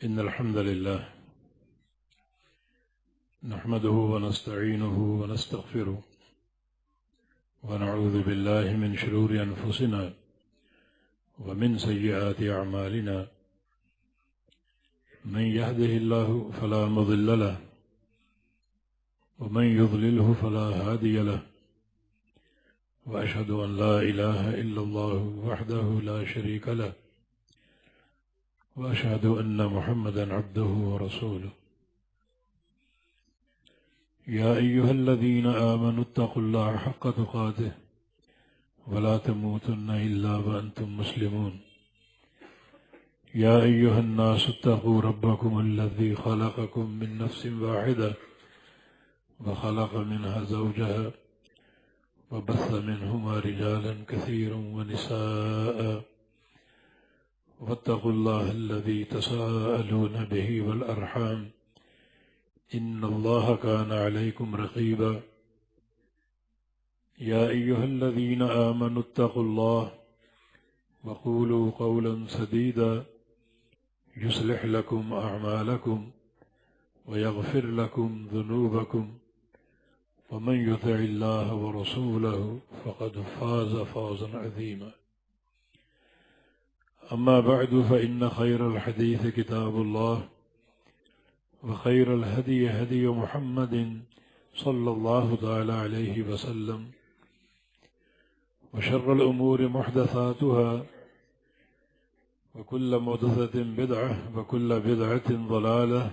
إن الحمد لله نحمده ونستعينه ونستغفره ونعوذ بالله من شرور أنفسنا ومن سيئات أعمالنا من يهده الله فلا مضل له ومن يضلله فلا هادي له وأشهد أن لا إله إلا الله وحده لا شريك له وأشهد أن محمدا عبده ورسوله يا أيها الذين آمنوا اتقوا الله حق تقاته ولا تموتن إلا وأنتم مسلمون يا أيها الناس اتقوا ربكم الذي خلقكم من نفس واحدة وخلق منها زوجها وبث منهما رجالا كثيرا ونساء واتقوا الله الذي تساءلون به والأرحام إن الله كان عليكم رقيبا يا أيها الذين آمنوا اتقوا الله وقولوا قولا سديدا يصلح لكم أعمالكم ويغفر لكم ذنوبكم ومن يطع الله ورسوله فقد فاز فوزا عظيما أما بعد فإن خير الحديث كتاب الله وخير الهدي هدي محمد صلى الله تعالى عليه وسلم وشر الأمور محدثاتها وكل محدثة بدعة وكل بدعة ضلالة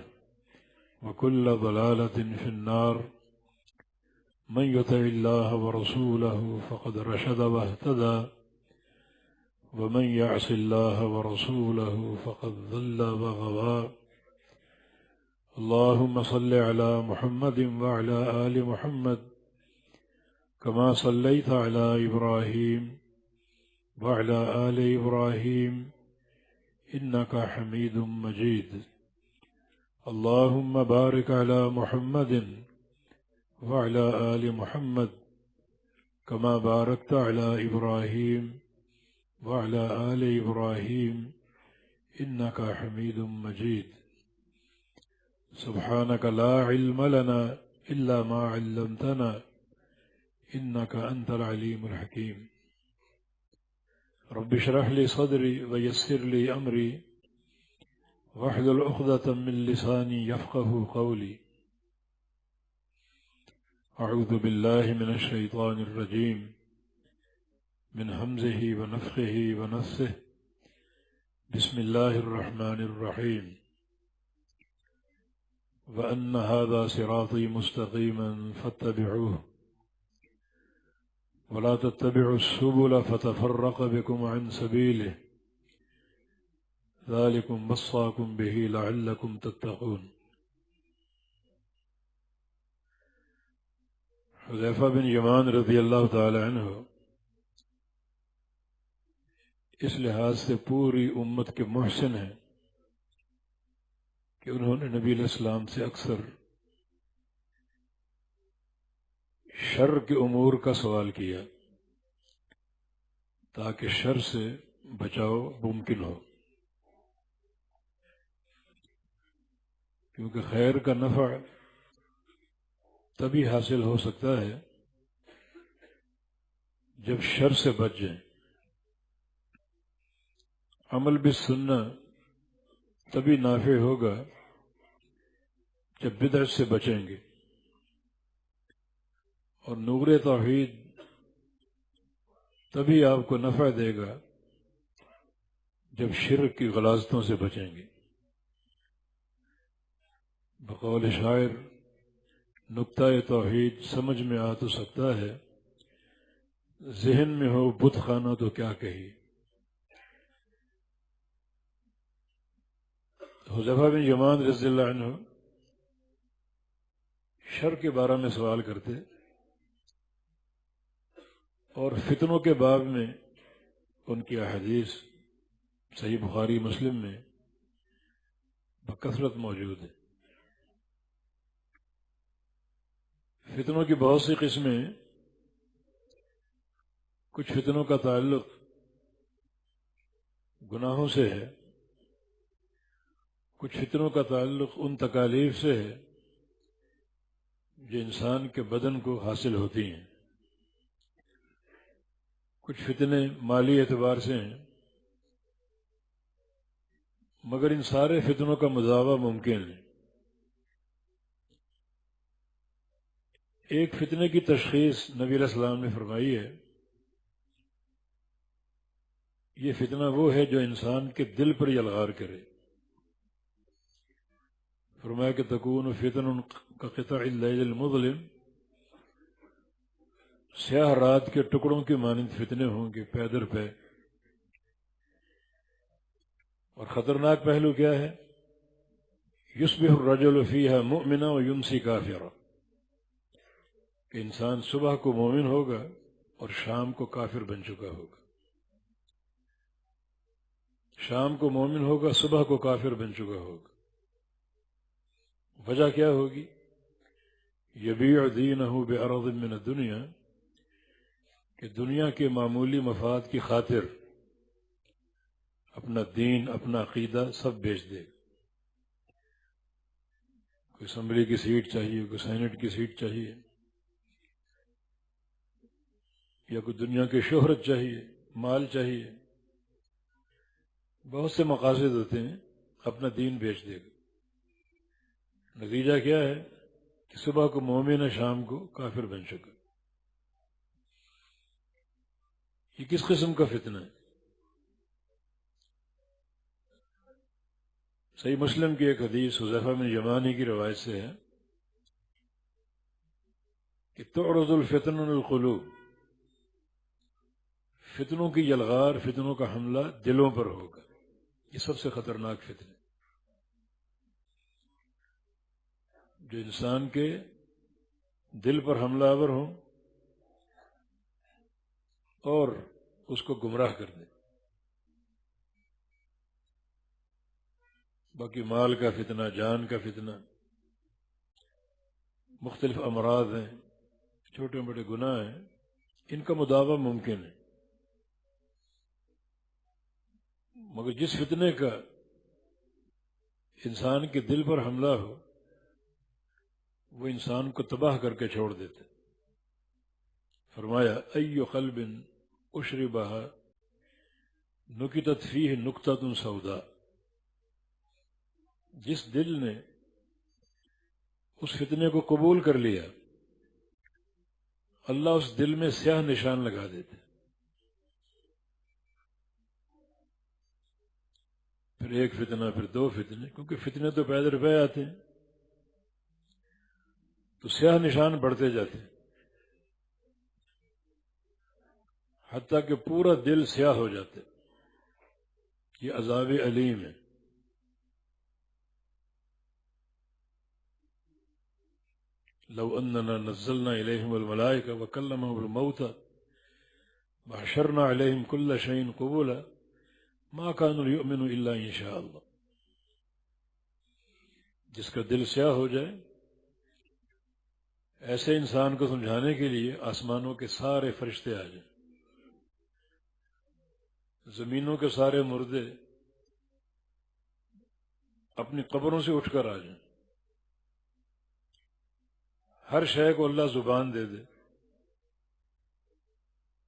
وكل ضلالة في النار من يطع الله ورسوله فقد رشد واهتدى ومن يعص الله ورسوله فقد ضل وغوى اللهم صل على محمد وعلى آل محمد كما صليت على إبراهيم وعلى آل إبراهيم إنك حميد مجيد اللهم بارك على محمد وعلى آل محمد كما باركت على إبراهيم وعلى آل إبراهيم إنك حميد مجيد سبحانك لا علم لنا إلا ما علمتنا إنك أنت العليم الحكيم رب اشرح لي صدري ويسر لي أمري واحلل عقدة من لساني يفقه قولي أعوذ بالله من الشيطان الرجيم من همزه ونفخه ونفثه بسم الله الرحمن الرحيم وأن هذا صراطي مستقيما فاتبعوه ولا تتبعوا السبل فتفرق بكم عن سبيله ذلكم وصاكم به لعلكم تتقون حذیفہ بن یمان رضی اللہ تعالی عنہ اس لحاظ سے پوری امت کے محسن ہیں کہ انہوں نے نبی علیہ السلام سے اکثر شر کے امور کا سوال کیا تاکہ شر سے بچاؤ ممکن ہو، کیونکہ خیر کا نفع تبھی حاصل ہو سکتا ہے جب شر سے بچ جائیں۔ عمل بالسنہ تبھی نافع ہوگا جب بدعت سے بچیں گے، اور نور توحید تبھی آپ کو نفع دے گا جب شرک کی غلاظتوں سے بچیں گے۔ بقول شاعر نکتہ توحید سمجھ میں آ تو سکتا ہے، ذہن میں ہو بت خانہ تو کیا کہی۔ حذیفہ بن یمان رضی اللہ عنہ شر کے بارے میں سوال کرتے اور فتنوں کے باب میں ان کی احادیث صحیح بخاری مسلم میں بکثرت موجود ہے۔ فتنوں کی بہت سی قسمیں، کچھ فتنوں کا تعلق گناہوں سے ہے، کچھ فتنوں کا تعلق ان تکالیف سے ہے جو انسان کے بدن کو حاصل ہوتی ہیں، کچھ فتنے مالی اعتبار سے ہیں، مگر ان سارے فتنوں کا مداوع ممکن ہے۔ ایک فتنے کی تشخیص نبی علیہ السلام نے فرمائی ہے، یہ فتنہ وہ ہے جو انسان کے دل پر یلغار کرے۔ فرمایا کہ تکون فتن کا قطع اللیل المظلم، سیاہ رات کے ٹکڑوں کے مانند فتنے ہوں گے پے در پے۔ اور خطرناک پہلو کیا ہے؟ یصبح الرجل فیہا مؤمنا ویمسی کافرا، کہ انسان صبح کو مومن ہوگا اور شام کو کافر بن چکا ہوگا، شام کو مومن ہوگا، صبح کو کافر بن چکا ہوگا۔ وجہ کیا ہوگی؟ یبیع دینہ بعرض من الدنیا، کہ دنیا کے معمولی مفاد کی خاطر اپنا دین، اپنا عقیدہ سب بیچ دے۔ کوئی اسمبلی کی سیٹ چاہیے، کوئی سینٹ کی سیٹ چاہیے، یا کوئی دنیا کی شہرت چاہیے، مال چاہیے، بہت سے مقاصد ہوتے ہیں، اپنا دین بیچ دے گا۔ نتیجہ کیا ہے کہ صبح کو مومن ہے، شام کو کافر بن چکا۔ یہ کس قسم کا فتنہ ہے؟ صحیح مسلم کی ایک حدیث حذیفہ بن یمانی کی روایت سے ہے کہ تعرض الفتن القلوب، فتنوں کی یلغار، فتنوں کا حملہ دلوں پر ہوگا۔ یہ سب سے خطرناک فتنہ جو انسان کے دل پر حملہ آور ہوں اور اس کو گمراہ کر دے۔ باقی مال کا فتنہ، جان کا فتنہ، مختلف امراض ہیں، چھوٹے بڑے گناہ ہیں، ان کا مداوع ممکن ہے، مگر جس فتنے کا انسان کے دل پر حملہ ہو وہ انسان کو تباہ کر کے چھوڑ دیتے۔ فرمایا ای قلب اشربھا نکتت فیہ نکتۃ سوداء، جس دل نے اس فتنے کو قبول کر لیا اللہ اس دل میں سیاہ نشان لگا دیتے۔ پھر ایک فتنہ، پھر دو فتنے، کیونکہ فتنے تو پے در پے آتے ہیں، تو سیاہ نشان بڑھتے جاتے ہیں حتیٰ کہ پورا دل سیاہ ہو جاتے۔ یہ عذاب علیم ہے۔ لو اننا نزلنا الیہم الملائکہ وکلمہم الموتى وحشرنا علیہم کل شیء قبولا ما كانوا ليؤمنوا الا ان شاء اللہ۔ جس کا دل سیاہ ہو جائے، ایسے انسان کو سمجھانے کے لیے آسمانوں کے سارے فرشتے آ جائیں، زمینوں کے سارے مردے اپنی قبروں سے اٹھ کر آ جائیں، ہر شے کو اللہ زبان دے دے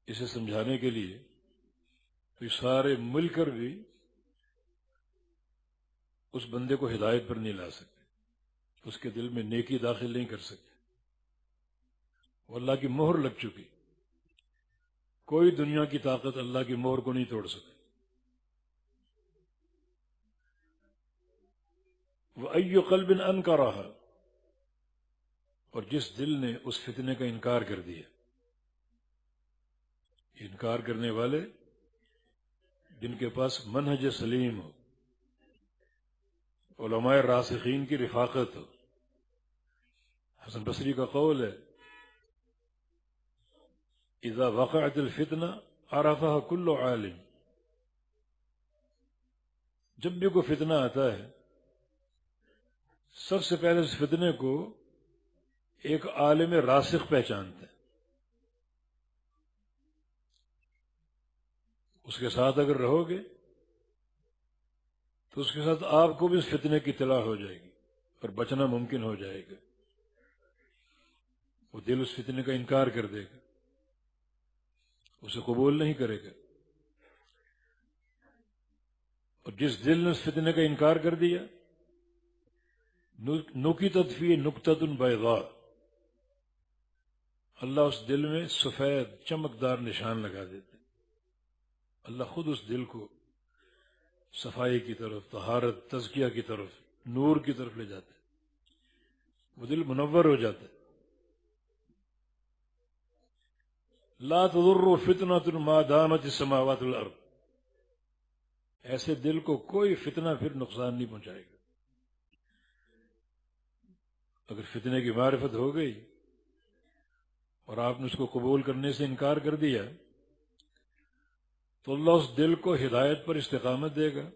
اسے سمجھانے کے لیے، تو یہ سارے مل کر بھی اس بندے کو ہدایت پر نہیں لا سکتے، اس کے دل میں نیکی داخل نہیں کر سکتے۔ وہ اللہ کی مہر لگ چکی، کوئی دنیا کی طاقت اللہ کی مہر کو نہیں توڑ سکتی۔ وَأَيُّ قَلْبٍ أَنْكَرَهَا، اور جس دل نے اس فتنے کا انکار کر دیا۔ انکار کرنے والے جن کے پاس منہج سلیم ہو، علماء راسخین کی رفاقت ہو۔ حسن بصری کا قول ہے اذا وقعت الفتنہ عرفها کل عالم، جب بھی کوئی فتنہ آتا ہے سب سے پہلے اس فتنے کو ایک عالم راسخ پہچانتا ہے، اس کے ساتھ اگر رہو گے تو اس کے ساتھ آپ کو بھی اس فتنے کی اطلاع ہو جائے گی اور بچنا ممکن ہو جائے گا. وہ دل اس فتنے کا انکار کر دے گا، اسے قبول نہیں کرے گا. اور جس دل نے اس فتنے کا انکار کر دیا، نکتت فیہ نکتۃ بیضاء، اللہ اس دل میں سفید چمکدار نشان لگا دیتے. اللہ خود اس دل کو صفائی کی طرف، طہارت، تزکیہ کی طرف، نور کی طرف لے جاتے. وہ دل منور ہو جاتا ہے. لا تضر فتنۃ ما دامت السماوات والارض، ایسے دل کو کوئی فتنہ پھر نقصان نہیں پہنچائے گا. اگر فتنے کی معرفت ہو گئی اور آپ نے اس کو قبول کرنے سے انکار کر دیا تو اللہ اس دل کو ہدایت پر استقامت دے گا.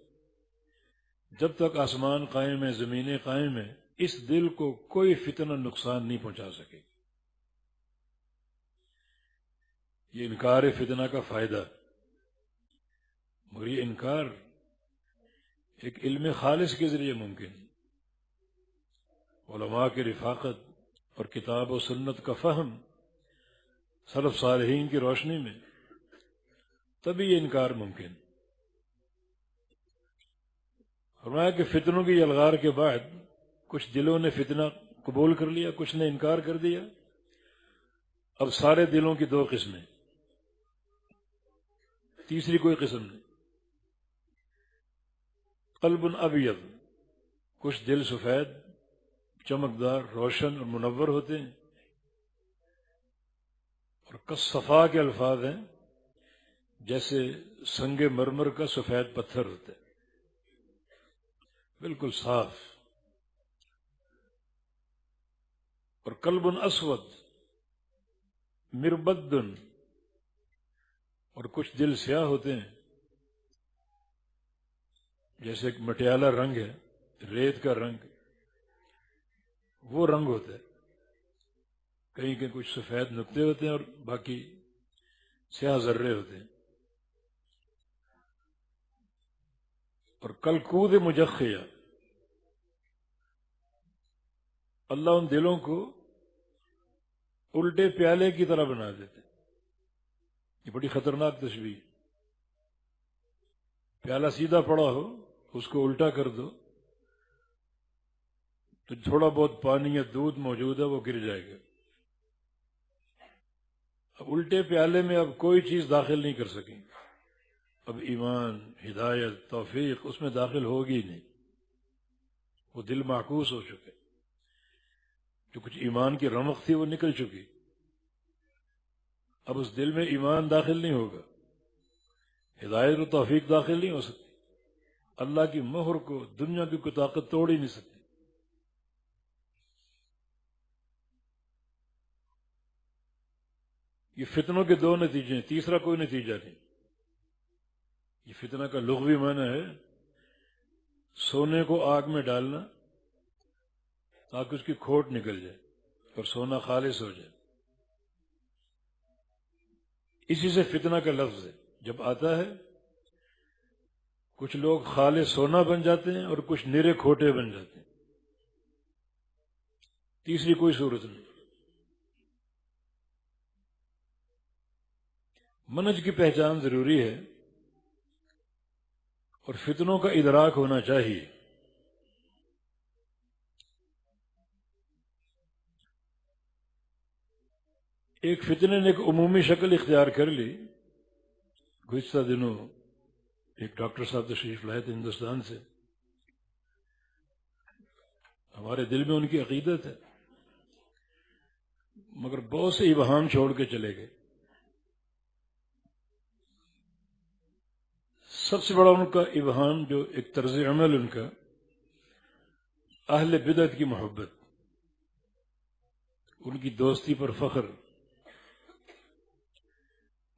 جب تک آسمان قائم ہے، زمینیں قائم ہیں، اس دل کو کوئی فتنہ نقصان نہیں پہنچا سکے. یہ انکار فتنہ کا فائدہ. مگر یہ انکار ایک علم خالص کے ذریعے ممکن، علماء کی رفاقت اور کتاب و سنت کا فہم، سلف صالحین کی روشنی میں، تبھی یہ انکار ممکن. فرمایا کہ فتنوں کی الغار کے بعد کچھ دلوں نے فتنہ قبول کر لیا، کچھ نے انکار کر دیا. اب سارے دلوں کی دو قسمیں، تیسری کوئی قسم نہیں. قلب ابیض، کچھ دل سفید، چمکدار، روشن اور منور ہوتے ہیں. اور کالصفا کے الفاظ ہیں جیسے سنگ مرمر کا سفید پتھر ہوتا ہے، بالکل صاف. اور قلب اسود مربد، اور کچھ دل سیاہ ہوتے ہیں جیسے ایک مٹیالہ رنگ ہے، ریت کا رنگ، وہ رنگ ہوتا ہے. کہیں کہ کچھ سفید نقطے ہوتے ہیں اور باقی سیاہ ذرے ہوتے ہیں. اور کلکود مجخیہ، اللہ ان دلوں کو الٹے پیالے کی طرح بنا دیتے. یہ بڑی خطرناک تشبیہ. پیالہ سیدھا پڑا ہو، اس کو الٹا کر دو تو تھوڑا بہت پانی یا دودھ موجود ہے وہ گر جائے گا. اب الٹے پیالے میں اب کوئی چیز داخل نہیں کر سکیں. اب ایمان، ہدایت، توفیق اس میں داخل ہوگی نہیں. وہ دل معکوس ہو چکے، جو کچھ ایمان کی رمق تھی وہ نکل چکی. اب اس دل میں ایمان داخل نہیں ہوگا، ہدایت و توفیق داخل نہیں ہو سکتی. اللہ کی مہر کو دنیا کی کوئی طاقت توڑ ہی نہیں سکتی. یہ فتنوں کے دو نتیجے ہیں، تیسرا کوئی نتیجہ نہیں. یہ فتنہ کا لغوی معنی ہے سونے کو آگ میں ڈالنا تاکہ اس کی کھوٹ نکل جائے اور سونا خالص ہو جائے. اسی سے فتنہ کا لفظ ہے. جب آتا ہے کچھ لوگ خالص سونا بن جاتے ہیں اور کچھ نرے کھوٹے بن جاتے ہیں. تیسری کوئی صورت نہیں. منہج کی پہچان ضروری ہے اور فتنوں کا ادراک ہونا چاہیے. ایک فتنے نے ایک عمومی شکل اختیار کر لی. گزشتہ دنوں ایک ڈاکٹر صاحب تشریف لائے تھے ہندوستان سے. ہمارے دل میں ان کی عقیدت ہے مگر بہت سے ابہام چھوڑ کے چلے گئے. سب سے بڑا ان کا ابہام، جو ایک طرز عمل ان کا، اہل بدعت کی محبت، ان کی دوستی پر فخر،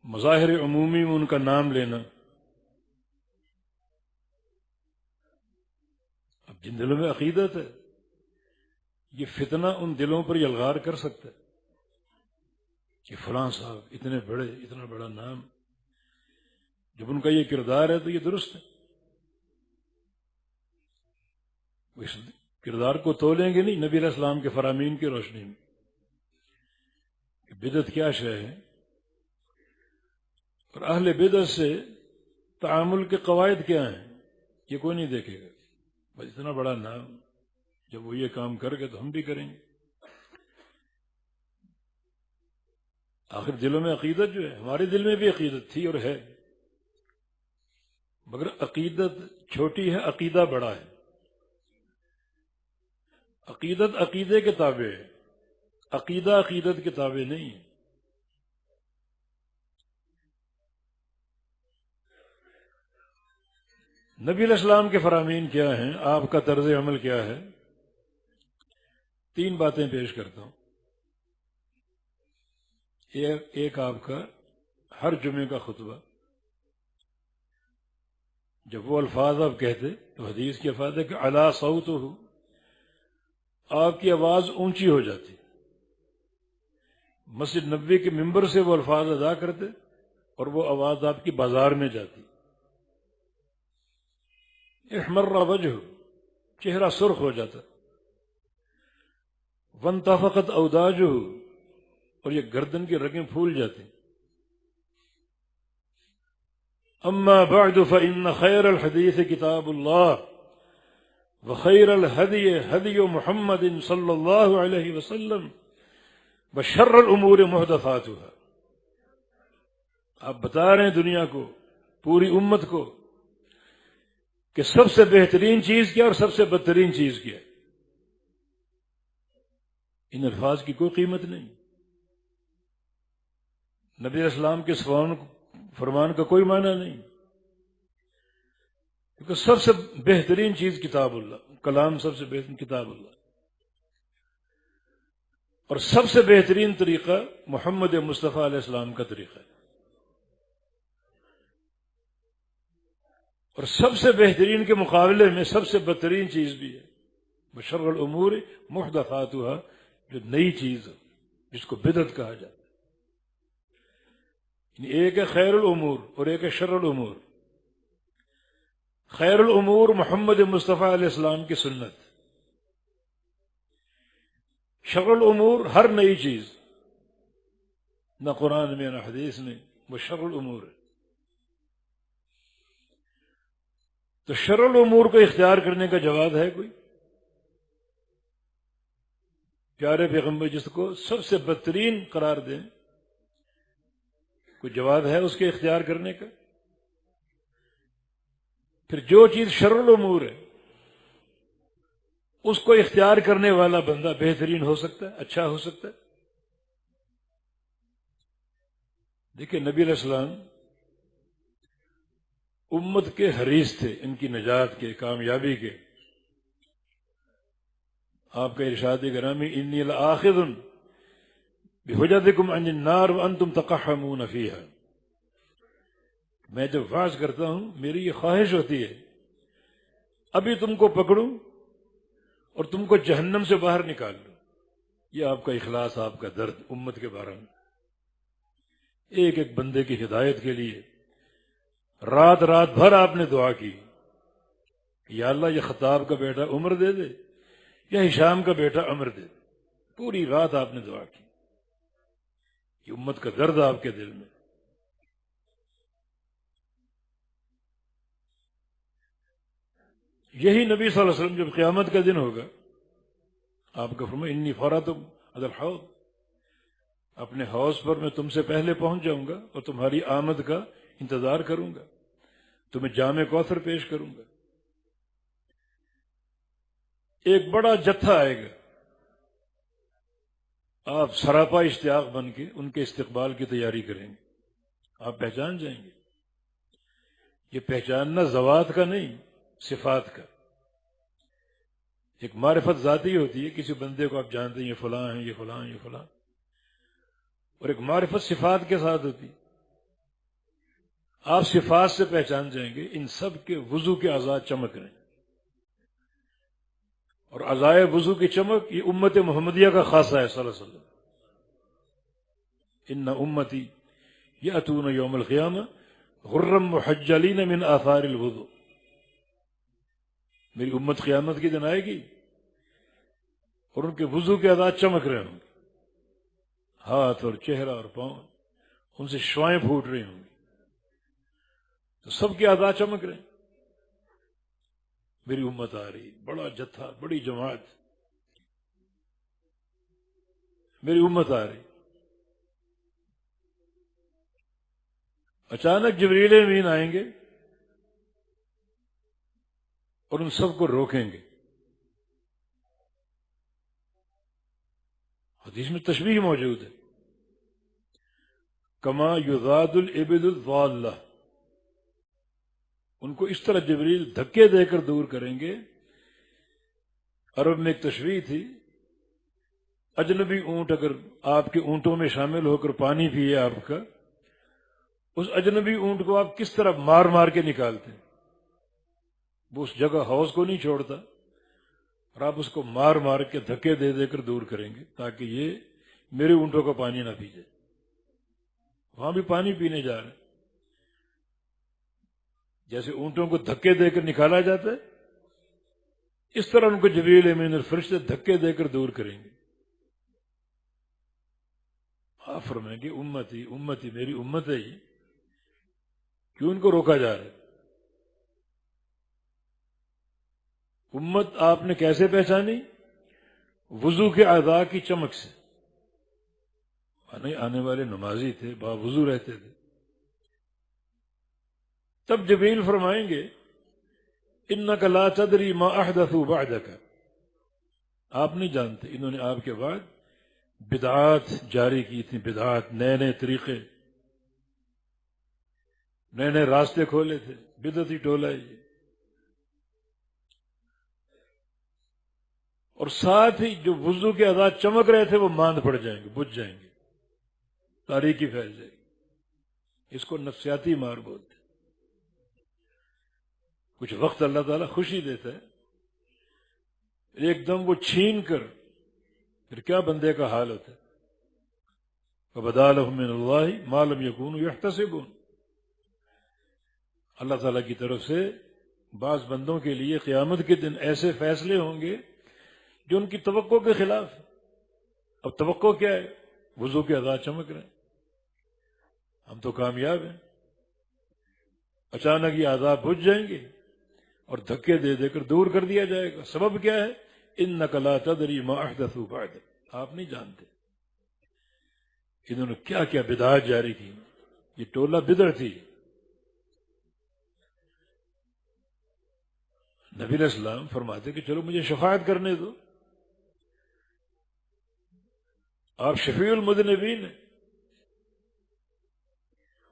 مظاہر عمومی میں ان کا نام لینا. اب جن دلوں میں عقیدت ہے، یہ فتنہ ان دلوں پر یلغار کر سکتا ہے کہ فلاں صاحب اتنے بڑے، اتنا بڑا نام. جب ان کا یہ کردار ہے تو یہ درست ہے. کردار کو تولیں گے نہیں نبی علیہ السلام کے فرامین کی روشنی میں کہ بدعت کیا شے ہے، اور اہل بدعت سے تعامل کے قواعد کیا ہیں، یہ کوئی نہیں دیکھے گا. بس اتنا بڑا نام، جب وہ یہ کام کر گئے تو ہم بھی کریں گے. آخر دلوں میں عقیدت جو ہے، ہمارے دل میں بھی عقیدت تھی اور ہے، مگر عقیدت چھوٹی ہے، عقیدہ بڑا ہے. عقیدت عقیدے کے تابع ہے، عقیدہ عقیدت کے تابع نہیں ہے. نبی علیہ السلام کے فرامین کیا ہیں، آپ کا طرز عمل کیا ہے؟ 3 باتیں پیش کرتا ہوں. ایک آپ کا ہر جمعے کا خطبہ، جب وہ الفاظ آپ کہتے تو حدیث کے الفاظ ہے کہ علی صوتہ، آپ کی آواز اونچی ہو جاتی. مسجد نبوی کے ممبر سے وہ الفاظ ادا کرتے اور وہ آواز آپ کی بازار میں جاتی. احمر وجہ، چہرہ سرخ ہو جاتا. وانتفخت اوداجہ، اور یہ گردن کی رگیں پھول جاتی. اما بعد فإن خیر الحدیث کتاب اللہ وخیر الہدی ہدی محمد صلی اللہ علیہ وسلم وشر الامور محدثاتها. آپ بتا رہے ہیں دنیا کو، پوری امت کو، کہ سب سے بہترین چیز کیا اور سب سے بدترین چیز کیا. ان الفاظ کی کوئی قیمت نہیں. نبی علیہ السلام کے فرمان کا کوئی معنی نہیں، کیونکہ سب سے بہترین چیز کتاب اللہ، کلام سب سے بہترین کتاب اللہ، اور سب سے بہترین طریقہ محمد مصطفیٰ علیہ السلام کا طریقہ ہے. اور سب سے بہترین کے مقابلے میں سب سے بدترین چیز بھی ہے. بشر الامور محدثاتها، جو نئی چیز ہے جس کو بدعت کہا جاتا ہے. ایک ہے خیر الامور اور ایک ہے شر الامور. خیر الامور محمد مصطفیٰ علیہ السلام کی سنت. شر الامور ہر نئی چیز، نہ قرآن میں نہ حدیث میں، وہ شر الامور ہے. تو شر الامور کو اختیار کرنے کا جواز ہے کوئی؟ پیارے پیغمبر جس کو سب سے بدترین قرار دیں، کوئی جواز ہے اس کے اختیار کرنے کا؟ پھر جو چیز شر الامور ہے اس کو اختیار کرنے والا بندہ بہترین ہو سکتا ہے، اچھا ہو سکتا ہے. دیکھیں نبی علیہ السلام امت کے حریص تھے، ان کی نجات کے، کامیابی کے. آپ کا ارشاد گرامی انی لآخذ بحجتکم عن النار وانتم تقحمون فیہا. میں جب وعظ کرتا ہوں میری یہ خواہش ہوتی ہے ابھی تم کو پکڑوں اور تم کو جہنم سے باہر نکال لوں. یہ آپ کا اخلاص، آپ کا درد امت کے بارے میں. ایک ایک بندے کی ہدایت کے لیے رات بھر آپ نے دعا کی کہ یا اللہ یہ خطاب کا بیٹا عمر دے دے یا ہشام کا بیٹا عمر دے دے. پوری رات آپ نے دعا کی. یہ امت کا درد آپ کے دل میں. یہی نبی صلی اللہ علیہ وسلم جب قیامت کا دن ہوگا آپ کا فرمایا انی فراتم علی الحوض، اپنے حوض پر میں تم سے پہلے پہنچ جاؤں گا اور تمہاری آمد کا انتظار کروں گا، تمہیں جام کوثر پیش کروں گا. ایک بڑا جتھا آئے گا، آپ سراپا اشتیاق بن کے ان کے استقبال کی تیاری کریں گے. آپ پہچان جائیں گے. یہ پہچاننا ذوات کا نہیں، صفات کا. ایک معرفت ذاتی ہوتی ہے، کسی بندے کو آپ جانتے ہیں یہ فلاں ہیں، یہ فلاں، یہ فلاں. اور ایک معرفت صفات کے ساتھ ہوتی. آپ صفات سے پہچان جائیں گے. ان سب کے وضو کے اعضاء چمک رہے ہیں، اور اعضاء وضو کی چمک یہ امت محمدیہ کا خاصہ ہے صلی اللہ علیہ وسلم. ان امتی یاتون یوم القیامہ غرم محجلین من آثار الوضو. میری امت قیامت کے دن آئے گی اور ان کے وضو کے اعضاء چمک رہے ہوں گے، ہاتھ اور چہرہ اور پاؤں ان سے شعائیں پھوٹ رہی ہوں گی، تو سب کے اعضاء چمک رہے ہیں. میری امت آ رہی، بڑا جتھا، بڑی جماعت، میری امت آ رہی. اچانک جبریل امین آئیں گے اور ان سب کو روکیں گے. حدیث میں تشبیہ موجود ہے، کما یذاد الابل الضالہ، ان کو اس طرح جبریل دھکے دے کر دور کریں گے. عرب میں ایک تشبیہ تھی، اجنبی اونٹ اگر آپ کے اونٹوں میں شامل ہو کر پانی پیے آپ کا، اس اجنبی اونٹ کو آپ کس طرح مار مار کے نکالتے، وہ اس جگہ حوض کو نہیں چھوڑتا، اور آپ اس کو مار مار کے دھکے دے دے کر دور کریں گے تاکہ یہ میرے اونٹوں کا پانی نہ پی جائے. وہاں بھی پانی پینے جا رہے ہیں، جیسے اونٹوں کو دھکے دے کر نکالا جاتا ہے، اس طرح ان کو جبریل امین اور فرشتے دھکے دے کر دور کریں گے. آپ فرمائیں گے امتی امتی، میری امت ہے یہ، کیوں ان کو روکا جا رہا ہے؟ امت آپ نے کیسے پہچانی؟ وضو کے اعضاء کی چمک سے. آنے والے نمازی تھے، باوضو رہتے تھے. تب جبریل فرمائیں گے انک لا تدری ما احدثوا بعدک، آپ نہیں جانتے انہوں نے آپ کے بعد بدعات جاری کی تھیں، بدعات، نئے نئے طریقے، نئے نئے راستے کھولے تھے، بدعتی ٹولہ یہ. اور ساتھ ہی جو وضو کے اعضاء چمک رہے تھے وہ ماند پڑ جائیں گے، بجھ جائیں گے، تاریکی پھیل جائے گی. اس کو نفسیاتی مار بولتے ہیں. کچھ وقت اللہ تعالیٰ خوشی دیتا ہے، ایک دم وہ چھین کر پھر کیا بندے کا حال ہوتا ہے. وَبَدَا لَهُم مِّنَ اللَّهِ مَا لَمْ يَكُونُوا يَحْتَسِبُونَ. اللہ تعالیٰ کی طرف سے بعض بندوں کے لیے قیامت کے دن ایسے فیصلے ہوں گے جو ان کی توقع کے خلاف ہے. اب توقع کیا ہے؟ وضو کے اعضاء چمک رہے ہیں، ہم تو کامیاب ہیں. اچانک یہ اعضاء بجھ جائیں گے اور دھکے دے دے کر دور کر دیا جائے گا. سبب کیا ہے؟ انک لا تدری ما احدثوا بعدک، آپ نہیں جانتے انہوں نے کیا کیا بدعات جاری کی. یہ ٹولہ بدعت تھی. نبی علیہ السلام فرماتے کہ چلو مجھے شفاعت کرنے دو، آپ شفیع المذنبین ہیں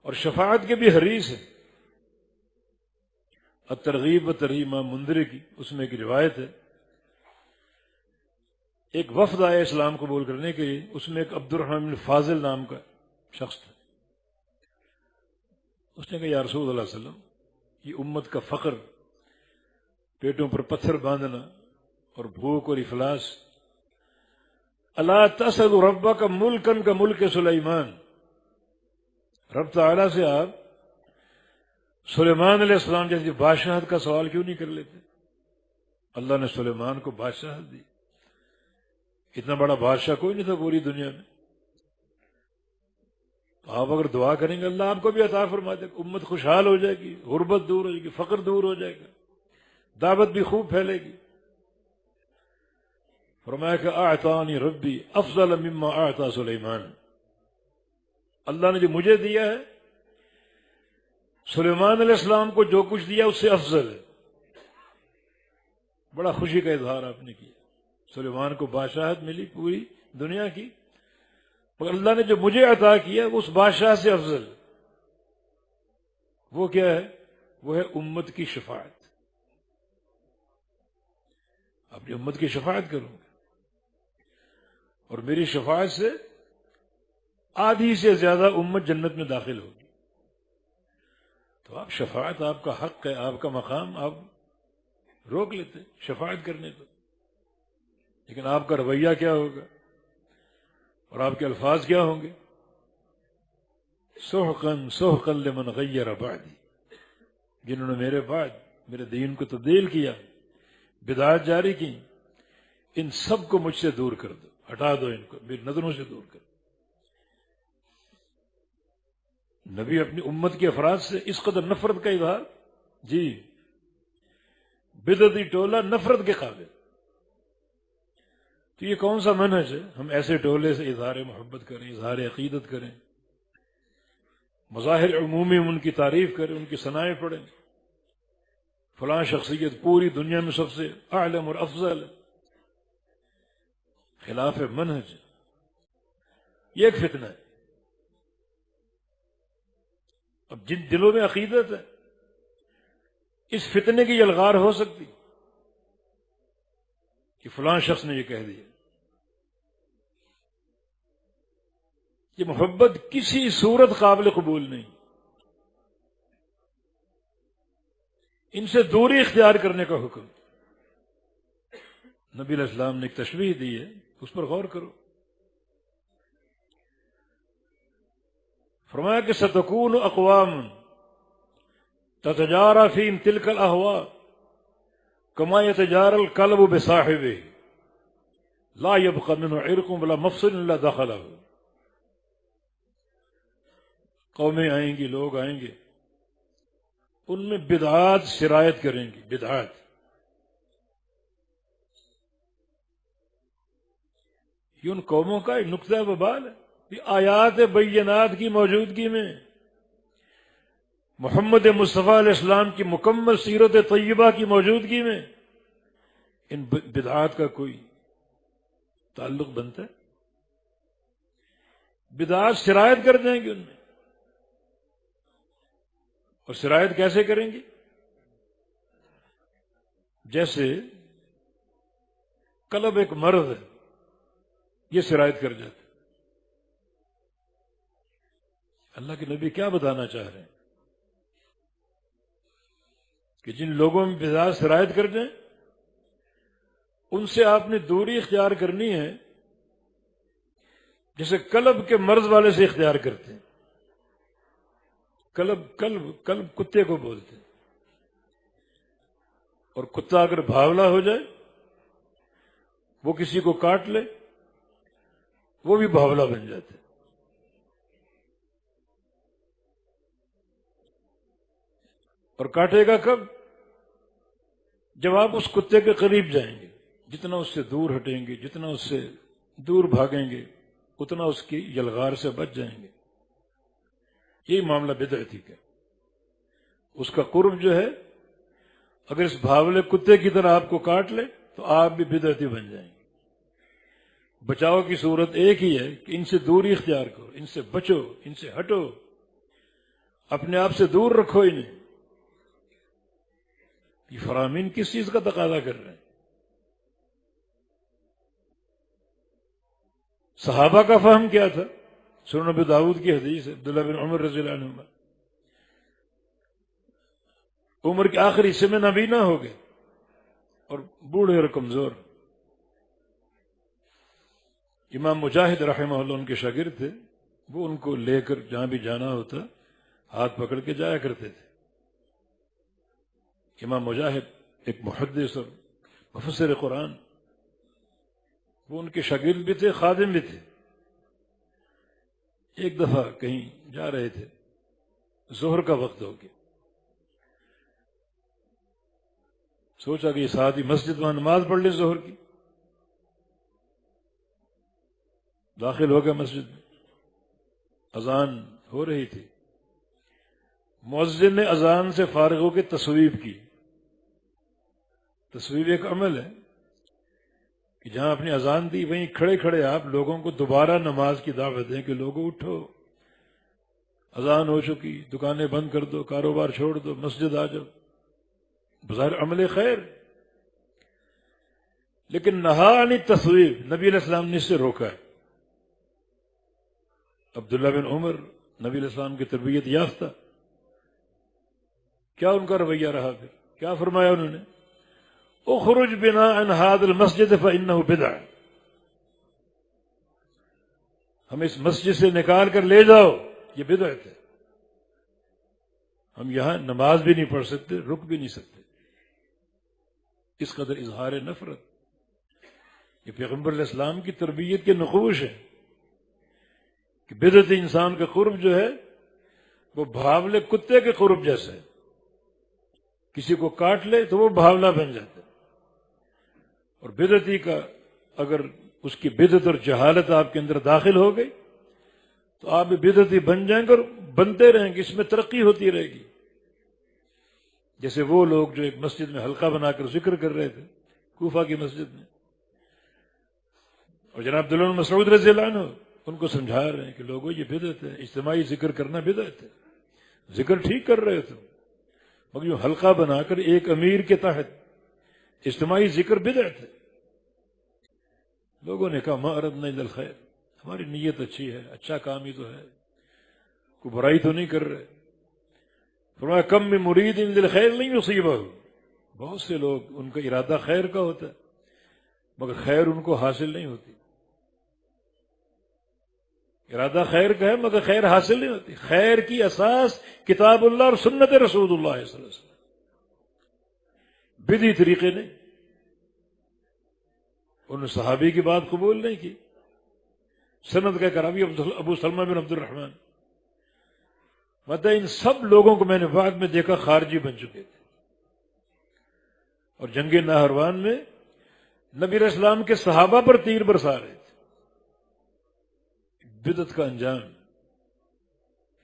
اور شفاعت کے بھی حریص ہیں. الترغیب و ترہیب امام منذری کی، اس میں ایک روایت ہے، ایک وفد آیا اسلام قبول کرنے کے لیے، اس میں ایک عبد الرحمن بن فاضل نام کا شخص تھا. اس نے کہا یا رسول اللہ صلی اللہ علیہ وسلم، یہ امت کا فقر، پیٹوں پر پتھر باندھنا اور بھوک اور افلاس، الا تسأل ربک ملکن کا ملک سلیمان، رب تعالیٰ سے آپ سلیمان علیہ السلام جیسی بادشاہت کا سوال کیوں نہیں کر لیتے؟ اللہ نے سلیمان کو بادشاہت دی، اتنا بڑا بادشاہ کوئی نہیں تھا پوری دنیا میں. تو آپ اگر دعا کریں گے اللہ آپ کو بھی عطا فرما دے گا، امت خوشحال ہو جائے گی، غربت دور ہو جائے گی، فقر دور ہو جائے گا، دعوت بھی خوب پھیلے گی. فرمایا کہ اعطانی ربی افضل مما اعطى سلیمان، اللہ نے جو مجھے دیا ہے سلیمان علیہ السلام کو جو کچھ دیا اس سے افضل ہے. بڑا خوشی کا اظہار آپ نے کیا. سلیمان کو بادشاہت ملی پوری دنیا کی، مگر اللہ نے جو مجھے عطا کیا وہ اس بادشاہ سے افضل. وہ کیا ہے؟ وہ ہے امت کی شفاعت. اپنی امت کی شفاعت کروں گا اور میری شفاعت سے آدھی سے زیادہ امت جنت میں داخل ہوگی. تو آپ شفاعت آپ کا حق ہے، آپ کا مقام، آپ روک لیتے شفاعت کرنے کو. لیکن آپ کا رویہ کیا ہوگا اور آپ کے الفاظ کیا ہوں گے؟ سحقاً سحقاً لمن غیر بعدی، جنہوں نے میرے بعد میرے دین کو تبدیل کیا، بدعات جاری کی، ان سب کو مجھ سے دور کر دو، ہٹا دو ان کو، میری نظروں سے دور کر دو۔ نبی اپنی امت کے افراد سے اس قدر نفرت کا اظہار، جی بدعتی ٹولہ نفرت کے قابل، تو یہ کون سا منہج ہے؟ ہم ایسے ٹولے سے اظہار محبت کریں، اظہار عقیدت کریں، مظاہر عمومی ان کی تعریف کریں، ان کی ثنائیں پڑھیں، فلاں شخصیت پوری دنیا میں سب سے اعلم اور افضل، خلاف منہج، یہ ایک فتنہ ہے۔ اب جن دلوں میں عقیدت ہے، اس فتنے کی یلغار ہو سکتی کہ فلاں شخص نے یہ کہہ دیا۔ یہ محبت کسی صورت قابل قبول نہیں، ان سے دوری اختیار کرنے کا حکم نبی علیہ السلام نے ایک تشبیہ دی ہے، اس پر غور کرو۔ فرمایا کہ ستکون اقوام تتجارى فيهم تلك الاهواء كما يتجارى الكلب بصاحبه لا يبقى منه عرق ولا مفصل الا دخله۔ قومیں آئیں گی، لوگ آئیں گے، ان میں بدعات سرایت کریں گی، بدعات، یہ ان قوموں کا ایک نقطہ وبال ہے۔ یہ آیات بینات کی موجودگی میں، محمد مصطفیٰ علیہ السلام کی مکمل سیرت طیبہ کی موجودگی میں ان بدعات کا کوئی تعلق بنتا ہے؟ بدعات سرایت کر دیں گے ان میں، اور سرایت کیسے کریں گے؟ جیسے کلب ایک مرض ہے، یہ سرایت کر جاتا ہے۔ اللہ کے نبی کیا بتانا چاہ رہے ہیں؟ کہ جن لوگوں میں بدعات سرایت کر دیں، ان سے آپ نے دوری اختیار کرنی ہے، جیسے کلب کے مرض والے سے اختیار کرتے ہیں۔ کلب کتے کو بولتے ہیں، اور کتا اگر بھاولا ہو جائے، وہ کسی کو کاٹ لے، وہ بھی بھاولا بن جاتے ہیں۔ اور کاٹے گا کب؟ جب آپ اس کتے کے قریب جائیں گے، جتنا اس سے دور ہٹیں گے، جتنا اس سے دور بھاگیں گے، اتنا اس کی یلغار سے بچ جائیں گے۔ یہی معاملہ بدعتی کا، اس کا قرب جو ہے، اگر اس بھاولے کتے کی طرح آپ کو کاٹ لے تو آپ بھی بدعتی بن جائیں گے۔ بچاؤ کی صورت ایک ہی ہے کہ ان سے دوری اختیار کرو، ان سے بچو، ان سے ہٹو، اپنے آپ سے دور رکھو انہیں۔ یہ فرامین کس چیز کا تقاضا کر رہے ہیں؟ صحابہ کا فہم کیا تھا؟ سنن ابی داؤد کی حدیث ہے، عبداللہ بن عمر رضی اللہ عنہما عمر کے آخری حصے میں نابینا ہو گئے اور بوڑھے اور کمزور۔ امام مجاہد رحمہ اللہ ان کے شاگرد تھے، وہ ان کو لے کر جہاں بھی جانا ہوتا ہاتھ پکڑ کے جایا کرتے تھے۔ امام مجاہد ایک محدث اور مفسر قرآن، وہ ان کے شاگرد بھی تھے، خادم بھی تھے۔ ایک دفعہ کہیں جا رہے تھے، ظہر کا وقت ہو گیا، سوچا کہ یہ ساتھ ہی مسجد وہاں نماز پڑھ لیں ظہر کی۔ داخل ہو گیا مسجد میں، اذان ہو رہی تھی، مؤذن نے اذان سے فارغ ہو کے تصویب کی۔ تصویب ایک عمل ہے کہ جہاں اپنی اذان دی وہیں کھڑے کھڑے آپ لوگوں کو دوبارہ نماز کی دعوت دیں کہ لوگوں اٹھو، اذان ہو چکی، دکانیں بند کر دو، کاروبار چھوڑ دو، مسجد آ جاؤ۔ بظاہر عمل خیر، لیکن نہا عن التصویب، نبی علیہ السلام نے اس سے روکا ہے۔ عبداللہ بن عمر نبی علیہ السلام کی تربیت یافتہ، کیا ان کا رویہ رہا؟ پھر کیا فرمایا انہوں نے؟ اخرج بنا عن هذا المسجد فإنه بدعہ، ہم اس مسجد سے نکال کر لے جاؤ، یہ بدعت ہے، ہم یہاں نماز بھی نہیں پڑھ سکتے، رک بھی نہیں سکتے۔ اس قدر اظہار نفرت۔ یہ پیغمبر علیہ السلام کی تربیت کے نقوش ہے کہ بدعت انسان کا قرب جو ہے وہ بھاولے کتے کے قرب جیسا ہے. کسی کو کاٹ لے تو وہ بھاولا بن جاتا ہے. اور بدعتی کا اگر اس کی بدعت اور جہالت آپ کے اندر داخل ہو گئی تو آپ بھی بدعتی بن جائیں گے اور بنتے رہیں گے. اس میں ترقی ہوتی رہے گی. جیسے وہ لوگ جو ایک مسجد میں حلقہ بنا کر ذکر کر رہے تھے کوفہ کی مسجد میں، اور جناب عبداللہ بن مسعود رضی اللہ عنہ ان کو سمجھا رہے ہیں کہ لوگوں یہ بدعت ہے، اجتماعی ذکر کرنا بدعت ہے. ذکر ٹھیک کر رہے تھے مگر جو حلقہ بنا کر ایک امیر کے تحت اجتماعی ذکر بدعت ہے. لوگوں نے کہا ما اردنا الا الخیر، ہماری نیت اچھی ہے، اچھا کام ہی تو ہے، کوئی برائی تو نہیں کر رہے. فرمایا کم من مرید للخیر نہیں یصیبہ، بہت سے لوگ ان کا ارادہ خیر کا ہوتا ہے مگر خیر ان کو حاصل نہیں ہوتی. ارادہ خیر کا ہے مگر خیر حاصل نہیں ہوتی. خیر کی اساس کتاب اللہ اور سنت رسول اللہ صلی اللہ علیہ وسلم، بدعی طریقے نہیں. انہوں نے صحابی کی بات قبول نہیں کی. سند کا کرابی ابو سلمہ بن عبد الرحمن ان سب لوگوں کو میں نے بعد میں دیکھا خارجی بن چکے تھے. اور جنگ نہروان میں نبی علیہ السلام کے صحابہ پر تیر برسا رہے تھے. بدعت کا انجام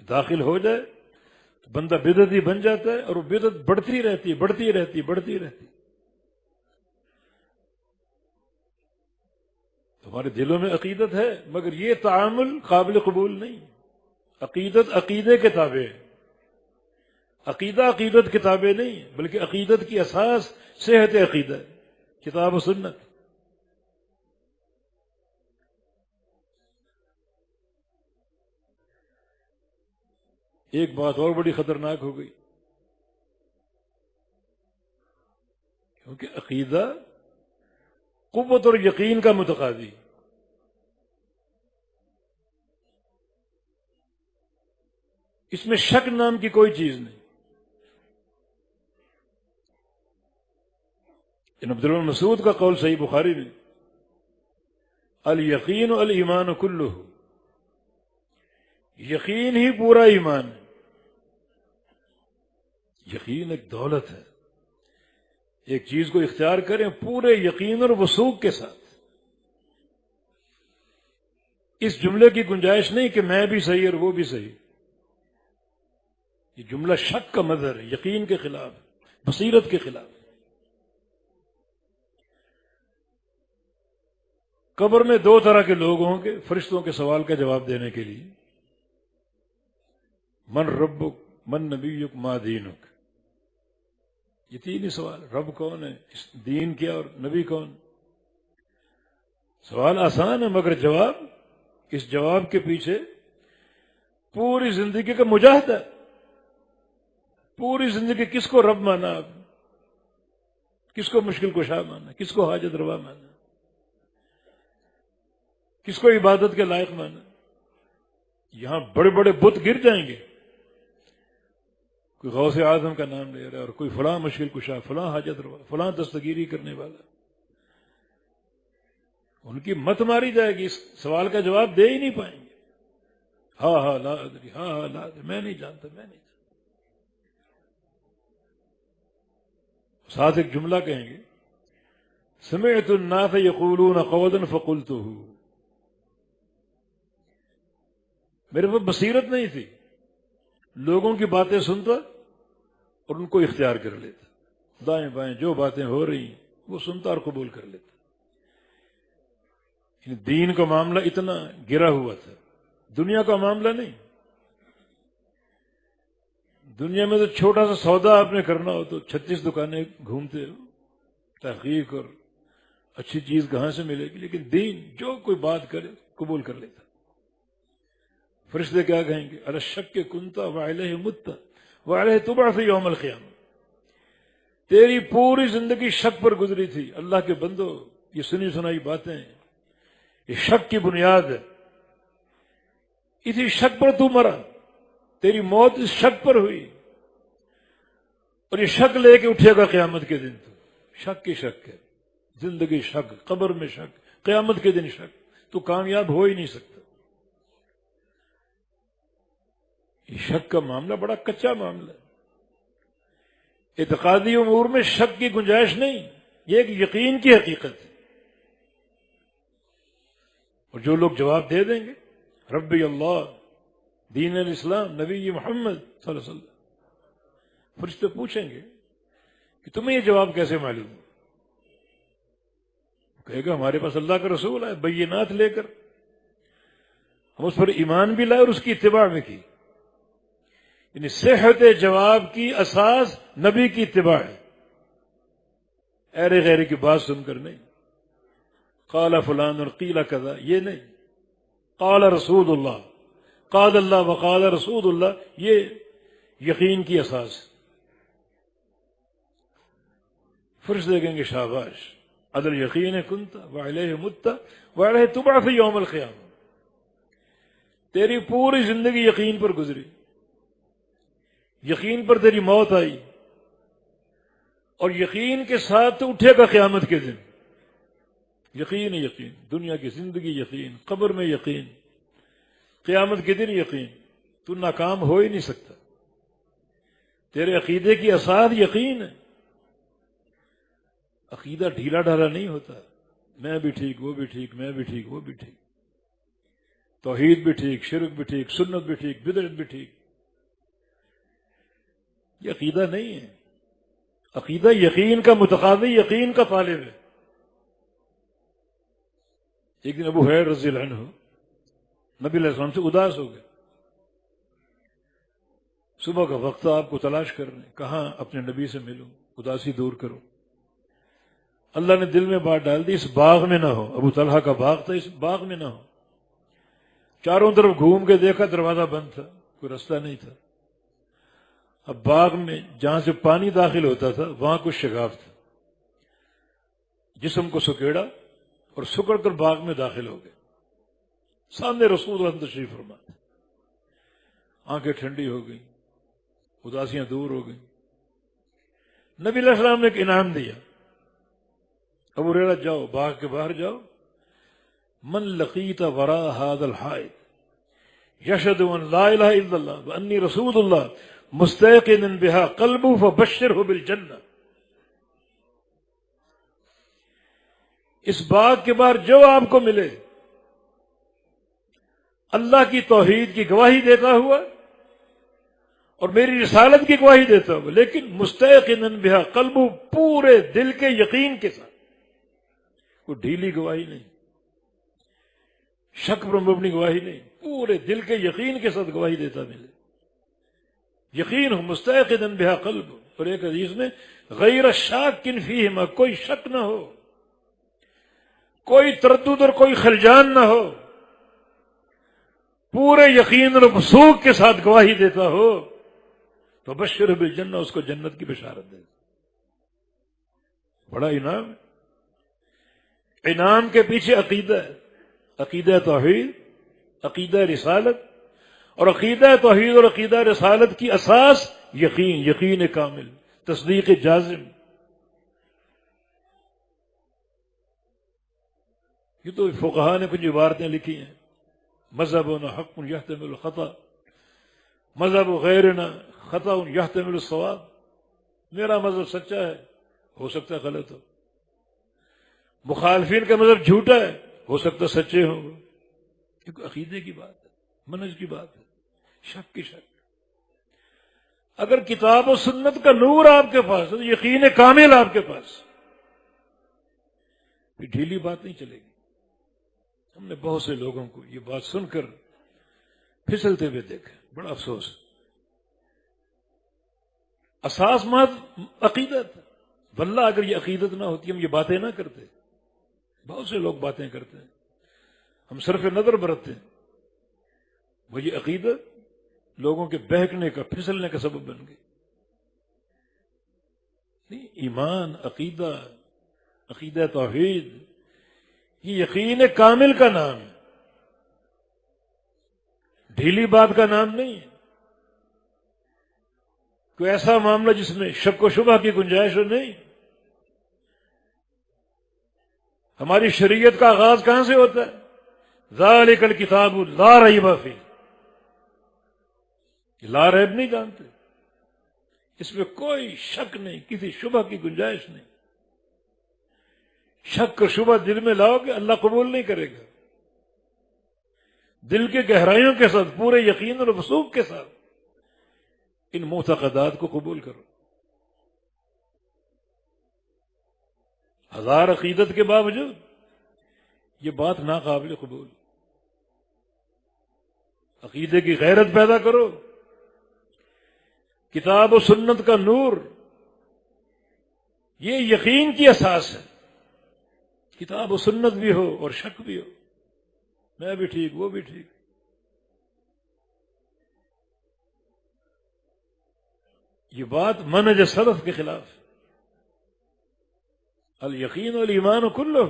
داخل ہو جائے تو بندہ بدعتی بن جاتا ہے اور وہ بدعت بڑھتی رہتی بڑھتی رہتی بڑھتی رہتی. ہمارے دلوں میں عقیدت ہے مگر یہ تعامل قابل قبول نہیں. عقیدت عقیدے کے تابع ہے. عقیدہ عقیدت کتابیں نہیں بلکہ عقیدت کی اساس صحت عقیدہ ہے، کتاب و سنت. ایک بات اور بڑی خطرناک ہو گئی کیونکہ عقیدہ قوت اور یقین کا متقاضی. اس میں شک نام کی کوئی چیز نہیں. ان عبداللہ بن مسعود کا قول صحیح بخاری میں الیقین الایمان کلہ، یقین ہی پورا ایمان ہے. یقین ایک دولت ہے. ایک چیز کو اختیار کریں پورے یقین اور وثوق کے ساتھ. اس جملے کی گنجائش نہیں کہ میں بھی صحیح اور وہ بھی صحیح. یہ جملہ شک کا مظہر ہے، یقین کے خلاف، بصیرت کے خلاف. قبر میں دو طرح کے لوگ ہوں گے فرشتوں کے سوال کا جواب دینے کے لیے. من ربک، من نبیک، ما دینک. یہ تین ہی سوال. رب کون ہے، دین کیا، اور نبی کون. سوال آسان ہے مگر جواب، اس جواب کے پیچھے پوری زندگی کا مجاہدہ. پوری زندگی کس کو رب مانا آپ، کس کو مشکل کشا مانا، کس کو حاجت روا مانا، کس کو عبادت کے لائق مانا. یہاں بڑے بڑے بت گر جائیں گے، کوئی غوث اعظم کا نام لے رہا ہے اور کوئی فلاں مشکل کشا، فلاں حاجت روا، فلاں دستگیری کرنے والا. ان کی مت ماری جائے گی، اس سوال کا جواب دے ہی نہیں پائیں گے. ہاں ہاں لا ادری، ہاں ہاں لا ادری، میں نہیں جانتا، میں نہیں جانتا. ساتھ ایک جملہ کہیں گے سمعت الناس یقولون قولا فقلتہ. میرے پاس بصیرت نہیں تھی، لوگوں کی باتیں سنتا اور ان کو اختیار کر لیتا. دائیں بائیں جو باتیں ہو رہی ہیں وہ سنتا اور قبول کر لیتا. دین کا معاملہ اتنا گرا ہوا تھا، دنیا کا معاملہ نہیں. دنیا میں تو چھوٹا سا سودا آپ نے کرنا ہو تو 36 دکانیں گھومتے ہو، تحقیق اور اچھی چیز کہاں سے ملے گی. لیکن دین جو کوئی بات کرے قبول کر لیتا. فرشتے کیا کہیں گے، علی الشک کنت وعلیہ مت وعلیہ تبعث یوم القیامہ. تیری پوری زندگی شک پر گزری تھی. اللہ کے بندو، یہ سنی سنائی باتیں یہ شک کی بنیاد ہے. اسی شک پر تو مرا، تیری موت اس شک پر ہوئی، اور یہ شک لے کے اٹھے گا قیامت کے دن. تو شک کی شک ہے، زندگی شک، قبر میں شک، قیامت کے دن شک، تو کامیاب ہو ہی نہیں سکتا۔ یہ شک کا معاملہ بڑا کچا معاملہ ہے۔ اعتقادی امور میں شک کی گنجائش نہیں، یہ ایک یقین کی حقیقت ہے۔ اور جو لوگ جواب دے دیں گے ربی اللہ، دین الاسلام، نبی محمد صلی اللہ علیہ وسلم، فرشتے پوچھیں گے کہ تمہیں یہ جواب کیسے معلوم؟ کہے گا ہمارے پاس اللہ کا رسول ہے بینات لے کر، ہم اس پر ایمان بھی لائے اور اس کی اتباع بھی کی۔ یعنی صحت جواب کی اساس نبی کی اتباع ہے، ایرے غیرے کی بات سن کر نہیں، قال فلان اور قیل کذا، یہ نہیں، قال رسول اللہ، قال اللہ وقال رسول اللہ، یہ یقین کی اساس۔ فرشتے دیکھیں گے شاباش، عدل یقین کنت وعلیہ مت وعلیہ تبعث یوم القیامہ، تیری پوری زندگی یقین پر گزری، یقین پر تیری موت آئی، اور یقین کے ساتھ تو اٹھے گا قیامت کے دن۔ یقین یقین، دنیا کی زندگی یقین، قبر میں یقین، قیامت کے دن یقین، تو ناکام ہو ہی نہیں سکتا۔ تیرے عقیدے کی اساس یقین ہے۔ عقیدہ ڈھیلا ڈھالا نہیں ہوتا، میں بھی ٹھیک وہ بھی ٹھیک، میں بھی ٹھیک وہ بھی ٹھیک، توحید بھی ٹھیک، شرک بھی ٹھیک، سنت بھی ٹھیک، بدعت بھی ٹھیک، یہ عقیدہ نہیں ہے۔ عقیدہ یقین کا متقاضی، یقین کا طالب ہے۔ ایک دن ابو ہریرہ رضی اللہ عنہ نبی علیہ السلام سے اداس ہو گئے، صبح کا وقت آپ کو تلاش کر رہے ہیں، کہاں اپنے نبی سے ملوں، اداسی دور کرو۔ اللہ نے دل میں بات ڈال دی اس باغ میں نہ ہو، ابو طلحہ کا باغ تھا، اس باغ میں نہ ہو۔ چاروں طرف گھوم کے دیکھا، دروازہ بند تھا، کوئی رستہ نہیں تھا۔ اب باغ میں جہاں سے پانی داخل ہوتا تھا وہاں کچھ شگاف تھا، جسم کو سکیڑا اور سکڑ کر باغ میں داخل ہو گئے۔ سامنے رسول اللہ تشریف فرما، آنکھیں ٹھنڈی ہو گئیں، اداسیاں دور ہو گئیں۔ نبی علیہ السلام نے ایک انعام دیا، ابو ہریرہ جاؤ، باغ کے باہر جاؤ، من لقیت وراء هذا الحائط یشهد ان لا الہ الا اللہ وانی رسول اللہ مستيقنا بها قلبه فبشره بالجنہ۔ اس باغ کے باہر جو آپ کو ملے اللہ کی توحید کی گواہی دیتا ہوا اور میری رسالت کی گواہی دیتا ہوا، لیکن مستيقنا بها قلبه، پورے دل کے یقین کے ساتھ، کوئی ڈھیلی گواہی نہیں، شک پر مبنی گواہی نہیں، پورے دل کے یقین کے ساتھ گواہی دیتا ملے، یقین ہو مستيقنا بها قلب۔ اور ایک حدیث میں غیر شاک فیہما، کوئی شک نہ ہو، کوئی تردد اور کوئی خلجان نہ ہو، پورے یقین اور وثوق کے ساتھ گواہی دیتا ہو تو بشر بالجنہ، اس کو جنت کی بشارت دے۔ بڑا انعام ہے۔ انعام کے پیچھے عقیدہ ہے، عقیدہ توحید، عقیدہ رسالت، اور عقیدہ توحید اور عقیدہ رسالت کی اساس یقین، یقین کامل، تصدیق جازم۔ یہ تو فقہا نے کچھ عبارتیں لکھی ہیں، مذہبنا حق یحتمل الخطأ، مذہب غیرنا خطأ یحتمل الصواب۔ میرا مذہب سچا ہے، ہو سکتا ہے غلط ہو، مخالفین کا مذہب جھوٹا ہے، ہو سکتا سچے ہوں۔ یہ عقیدے کی بات ہے، منہج کی بات ہے، شک کی شک۔ اگر کتاب و سنت کا نور آپ کے پاس ہے، یقین کامل آپ کے پاس، پھر ڈھیلی بات نہیں چلے گی۔ ہم نے بہت سے لوگوں کو یہ بات سن کر پھسلتے ہوئے دیکھا، بڑا افسوس۔ اساس محض عقیدت، واللہ اگر یہ عقیدت نہ ہوتی ہم یہ باتیں نہ کرتے۔ بہت سے لوگ باتیں کرتے ہیں، ہم صرف نظر برتتے ہیں، وہ یہ عقیدت لوگوں کے بہکنے کا، پھسلنے کا سبب بن گئی۔ نہیں، ایمان، عقیدہ، عقیدہ توحید، یہ یقین کامل کا نام ہے، ڈھیلی بات کا نام نہیں ہے، کوئی ایسا معاملہ جس میں شک و شبہ کی گنجائش ہو، نہیں۔ ہماری شریعت کا آغاز کہاں سے ہوتا ہے؟ ذالک الکتاب لا ریب فیہ، لا ریب نہیں جانتے، اس میں کوئی شک نہیں، کسی شبہ کی گنجائش نہیں۔ شک اور شبہ دل میں لاؤ گے اللہ قبول نہیں کرے گا۔ دل کے گہرائیوں کے ساتھ، پورے یقین اور وثوق کے ساتھ ان معتقدات کو قبول کرو۔ ہزار عقیدت کے باوجود یہ بات ناقابل قبول۔ عقیدے کی غیرت پیدا کرو، کتاب و سنت کا نور یہ یقین کی اساس ہے۔ کتاب و سنت بھی ہو اور شک بھی ہو، میں بھی ٹھیک وہ بھی ٹھیک۔ یہ بات منہج سلف کے خلاف ہے۔ الیقین والایمان کلہ،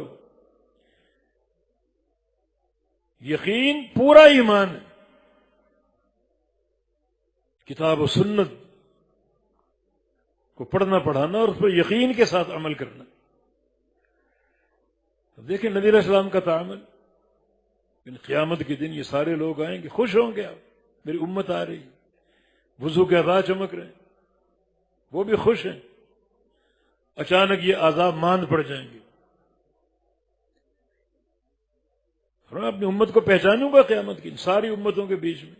یقین پورا ایمان ہے، کتاب و سنت کو پڑھنا پڑھانا اور اس پر یقین کے ساتھ عمل کرنا۔ دیکھیں نبی علیہ السلام کا تعامل، ان قیامت کے دن یہ سارے لوگ آئیں گے، خوش ہوں گے، آپ میری امت آ رہی، وضو کے اعضاء چمک رہے ہیں، وہ بھی خوش ہیں۔ اچانک یہ عذاب ماند پڑ جائیں گے، اور میں اپنی امت کو پہچانوں گا قیامت کی ساری امتوں کے بیچ میں،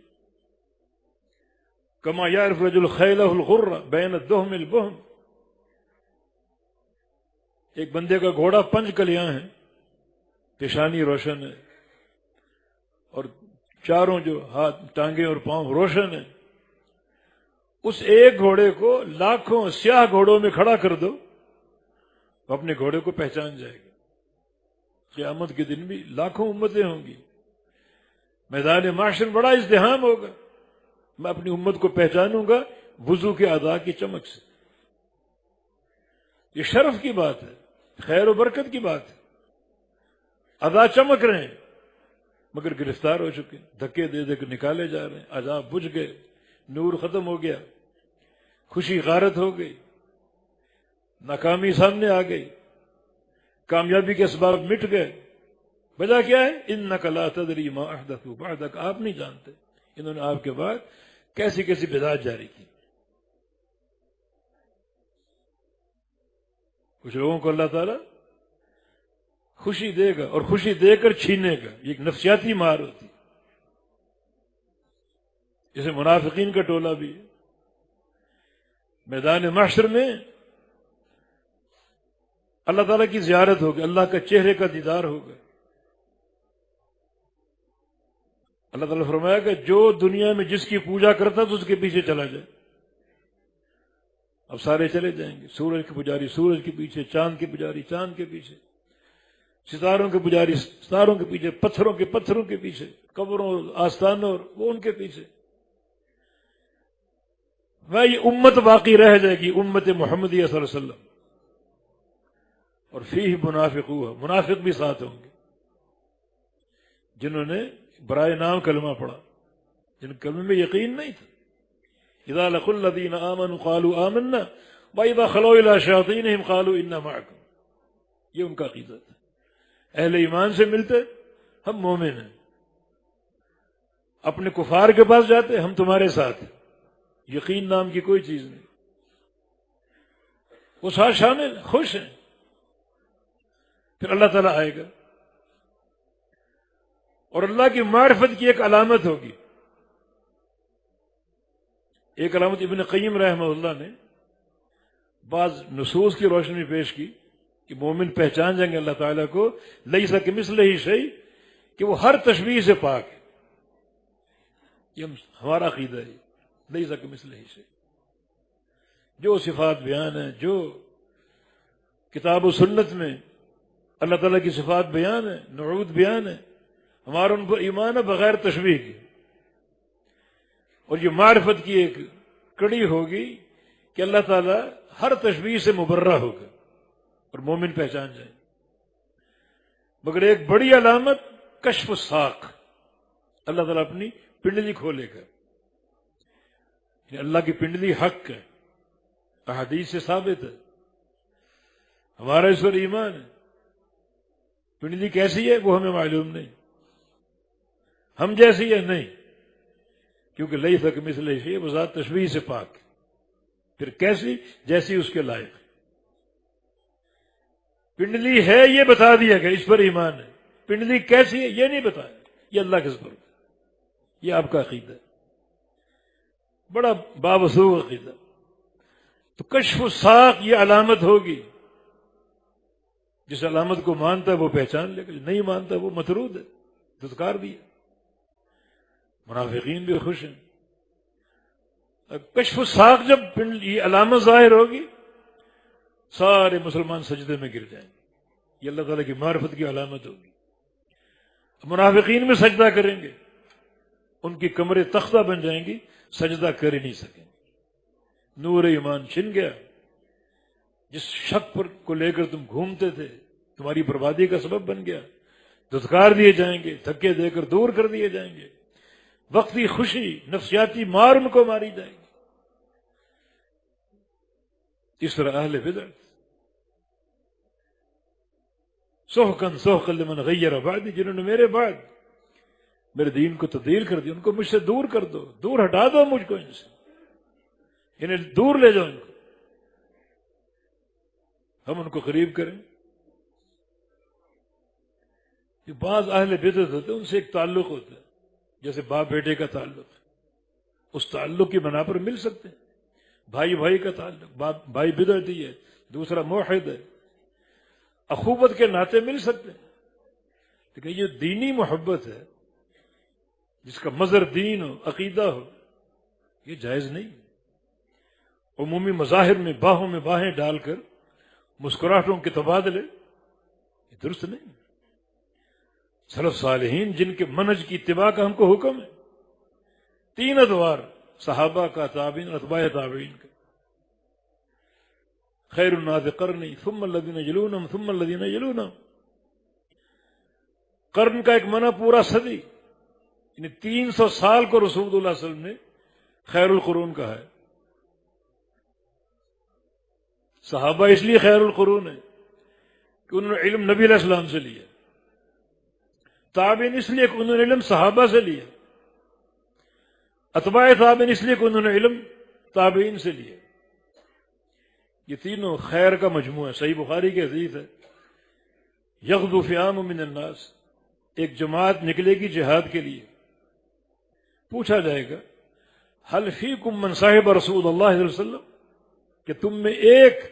کما یعرف رجل خیلہ الغر بین الدہم البہم۔ ایک بندے کا گھوڑا 5 کلیاں ہیں، پیشانی روشن ہے اور چاروں جو ہاتھ ٹانگیں اور پاؤں روشن ہیں، اس ایک گھوڑے کو لاکھوں سیاہ گھوڑوں میں کھڑا کر دو، وہ اپنے گھوڑے کو پہچان جائے گا۔ قیامت کے دن بھی لاکھوں امتیں ہوں گی، میدان معاشر بڑا ازدحام ہوگا، میں اپنی امت کو پہچانوں گا وضو کے اعضاء کی چمک سے۔ یہ شرف کی بات ہے، خیر و برکت کی بات ہے۔ اعضاء چمک رہے ہیں مگر گرفتار ہو چکے، دھکے دے دے کر نکالے جا رہے ہیں، اعضاء بجھ گئے، نور ختم ہو گیا، خوشی غارت ہو گئی، ناکامی سامنے آ گئی، کامیابی کے اسباب مٹ گئے۔ وجہ کیا ہے؟ انک لا تدری ما احدثوا بعدک، آپ نہیں جانتے انہوں نے آپ کے بعد کیسی کیسی بدعات جاری کی۔ کچھ لوگوں کو اللہ تعالیٰ خوشی دے گا اور خوشی دے کر چھینے گا، یہ ایک نفسیاتی مار ہوتی، جیسے منافقین کا ٹولہ بھی ہے۔ میدان محشر میں اللہ تعالیٰ کی زیارت ہوگی، اللہ کا چہرے کا دیدار ہوگا۔ اللہ تعالیٰ فرمایا کہ جو دنیا میں جس کی پوجا کرتا تو اس کے پیچھے چلا جائے۔ اب سارے چلے جائیں گے، سورج کے پجاری سورج کے پیچھے، چاند کے پجاری چاند کے پیچھے، ستاروں کے پجاری ستاروں کے پیچھے، پتھروں کے پتھروں کے پیچھے، قبروں اور آستانوں اور وہ ان کے پیچھے۔ وہ یہ امت باقی رہ جائے گی، امت محمدیہ صلی اللہ علیہ وسلم، اور فیہ منافقون، منافق بھی ساتھ ہوں گے، جنہوں نے برائے نام کلمہ پڑھا، جن کلمے میں یقین نہیں تھا۔ اذا لقوا الذین آمنوا قالوا آمنا واذا خلوا الی شیاطینہم قالوا انا معکم، یہ ان کا عقیدہ تھا۔ اہل ایمان سے ملتے ہم مومن ہیں، اپنے کفار کے پاس جاتے ہم تمہارے ساتھ ہیں، یقین نام کی کوئی چیز نہیں۔ وہ ساتھ شامل خوش ہیں۔ پھر اللہ تعالیٰ آئے گا اور اللہ کی معرفت کی ایک علامت ہوگی۔ ایک علامت ابن قیم رحمہ اللہ نے بعض نصوص کی روشنی میں پیش کی کہ مومن پہچان جائیں گے اللہ تعالیٰ کو، لیس کمثلہ شیء، کہ وہ ہر تشبیہ سے پاک ہے۔ یہ ہمارا عقیدہ ہے، لیس کمثلہ شیء، جو صفات بیان ہیں، جو کتاب و سنت میں اللہ تعالیٰ کی صفات بیان ہے، نعوت بیان ہے، ہمارا ان پر ایمان ہے بغیر تشبیہ کے۔ اور یہ معرفت کی ایک کڑی ہوگی کہ اللہ تعالیٰ ہر تشبیہ سے مبرہ ہوگا اور مومن پہچان جائیں۔ مگر ایک بڑی علامت کشف الساق، اللہ تعالیٰ اپنی پنڈلی کھولے گا، یعنی اللہ کی پنڈلی حق ہے، احادیث سے ثابت ہے، ہمارا اس پر ایمان ہے۔ پنڈلی کیسی ہے وہ ہمیں معلوم نہیں، ہم جیسی ہے نہیں، کیونکہ لیس کمثلہ شیء، وہ ذات تشبیہ سے پاک، پھر کیسی؟ جیسی اس کے لائق۔ پنڈلی ہے یہ بتا دیا کہ اس پر ایمان ہے، پنڈلی کیسی ہے یہ نہیں بتایا، یہ اللہ کے سپرد، یہ آپ کا عقیدہ ہے، بڑا بابسوخ عقیدہ۔ تو کشف الساق یہ علامت ہوگی، جس علامت کو مانتا ہے وہ پہچان لے گا، جو نہیں مانتا وہ مطرود ہے، دھتکار دیا۔ منافقین بھی خوش ہیں۔ کشف الساق جب یہ علامت ظاہر ہوگی، سارے مسلمان سجدے میں گر جائیں گے، یہ اللہ تعالیٰ کی معرفت کی علامت ہوگی۔ منافقین میں سجدہ کریں گے، ان کی کمریں تختہ بن جائیں گی، سجدہ کر ہی نہیں سکیں گے۔ نور ایمان چھن گیا، جس شک پر کو لے کر تم گھومتے تھے تمہاری بربادی کا سبب بن گیا، دھتکار دیے جائیں گے، دھکے دے کر دور کر دیے جائیں گے، وقتی خوشی نفسیاتی مار ان کو ماری جائے گی۔ اس طرح اہل بدعت سحقاً سحقاً لمن غیر بعدی، جنہوں نے میرے بعد میرے دین کو تبدیل کر دیا، ان کو مجھ سے دور کر دو، دور ہٹا دو مجھ کو ان سے، انہیں دور لے جاؤ ان کو، ہم ان کو قریب کریں۔ یہ بعض اہل بدعت ہوتے ہیں، ان سے ایک تعلق ہوتا ہے، جیسے باپ بیٹے کا تعلق، اس تعلق کی بنا پر مل سکتے ہیں۔ بھائی بھائی کا تعلق، بھائی بدعتی ہے، دوسرا موحد ہے، اخوت کے ناطے مل سکتے ہیں، لیکن یہ دینی محبت ہے جس کا مظہر دین ہو، عقیدہ ہو، یہ جائز نہیں۔ عمومی مظاہر میں باہوں میں باہیں ڈال کر مسکراہٹوں کے تبادلے، یہ درست نہیں۔ سلف صالحین جن کے منہج کی اتباع کا ہم کو حکم ہے، 3 ادوار، صحابہ کا، تابعین، اتباع تابعین کا، خیر الناس قرنی ثم الذین یلونہم ثم الذین یلونہم۔ قرن کا ایک معنی پورا صدی، یعنی 300 سال کو رسول اللہ صلی اللہ علیہ وسلم نے خیر القرون کہا ہے۔ صحابہ اس لیے خیر القرون ہے کہ انہوں نے علم نبی علیہ السلام سے لیا، تابعین اس لیے کہ انہوں نے علم صحابہ سے لیا، اتباع تابعین اس لیے کہ انہوں نے علم تابعین سے لیا۔ یہ تینوں خیر کا مجموعہ ہے۔ صحیح بخاری کی حدیث ہے، یغدو فئام من الناس، ایک جماعت نکلے گی جہاد کے لیے، پوچھا جائے گا حل فیکم من صاحب رسول اللہ صلی اللہ علیہ وسلم، کہ تم میں ایک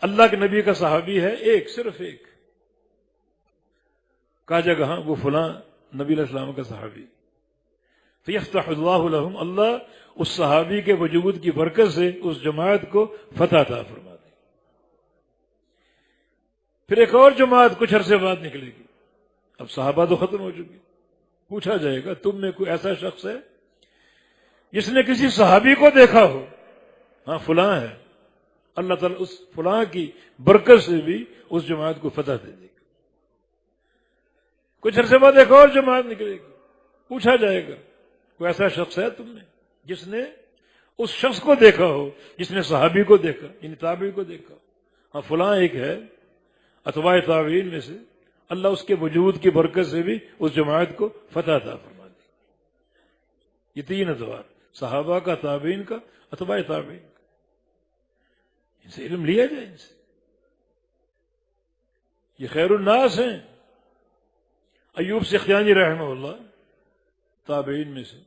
اللہ کے نبی کا صحابی ہے، ایک، صرف ایک؟ کہا جائے گا ہاں وہ فلاں نبی علیہ السلام کا صحابی۔ فیفتح اللہ لہم، اللہ اس صحابی کے وجود کی برکت سے اس جماعت کو فتح عطا فرما دے۔ پھر ایک اور جماعت کچھ عرصے بعد نکلے گی، اب صحابہ تو ختم ہو چکی، پوچھا جائے گا تم میں کوئی ایسا شخص ہے جس نے کسی صحابی کو دیکھا ہو؟ ہاں فلاں ہے، اللہ تعالیٰ اس فلاں کی برکت سے بھی اس جماعت کو فتح دے دے گا۔ کچھ عرصے بعد ایک اور جماعت نکلے گی، پوچھا جائے گا کوئی ایسا شخص ہے تم نے جس نے اس شخص کو دیکھا ہو جس نے صحابی کو دیکھا، یعنی تابعی کو دیکھا؟ ہاں فلاں ایک ہے اتباع تابعین میں سے، اللہ اس کے وجود کی برکت سے بھی اس جماعت کو فتح عطا فرما دے۔ یہ 3 ادوار، صحابہ کا، تابعین کا، اتباع تابعین کا، ان سے علم لیا جائے، ان سے۔ یہ خیر الناس ہیں۔ ایوب سختیانی رحمہ اللہ تابعین میں سے،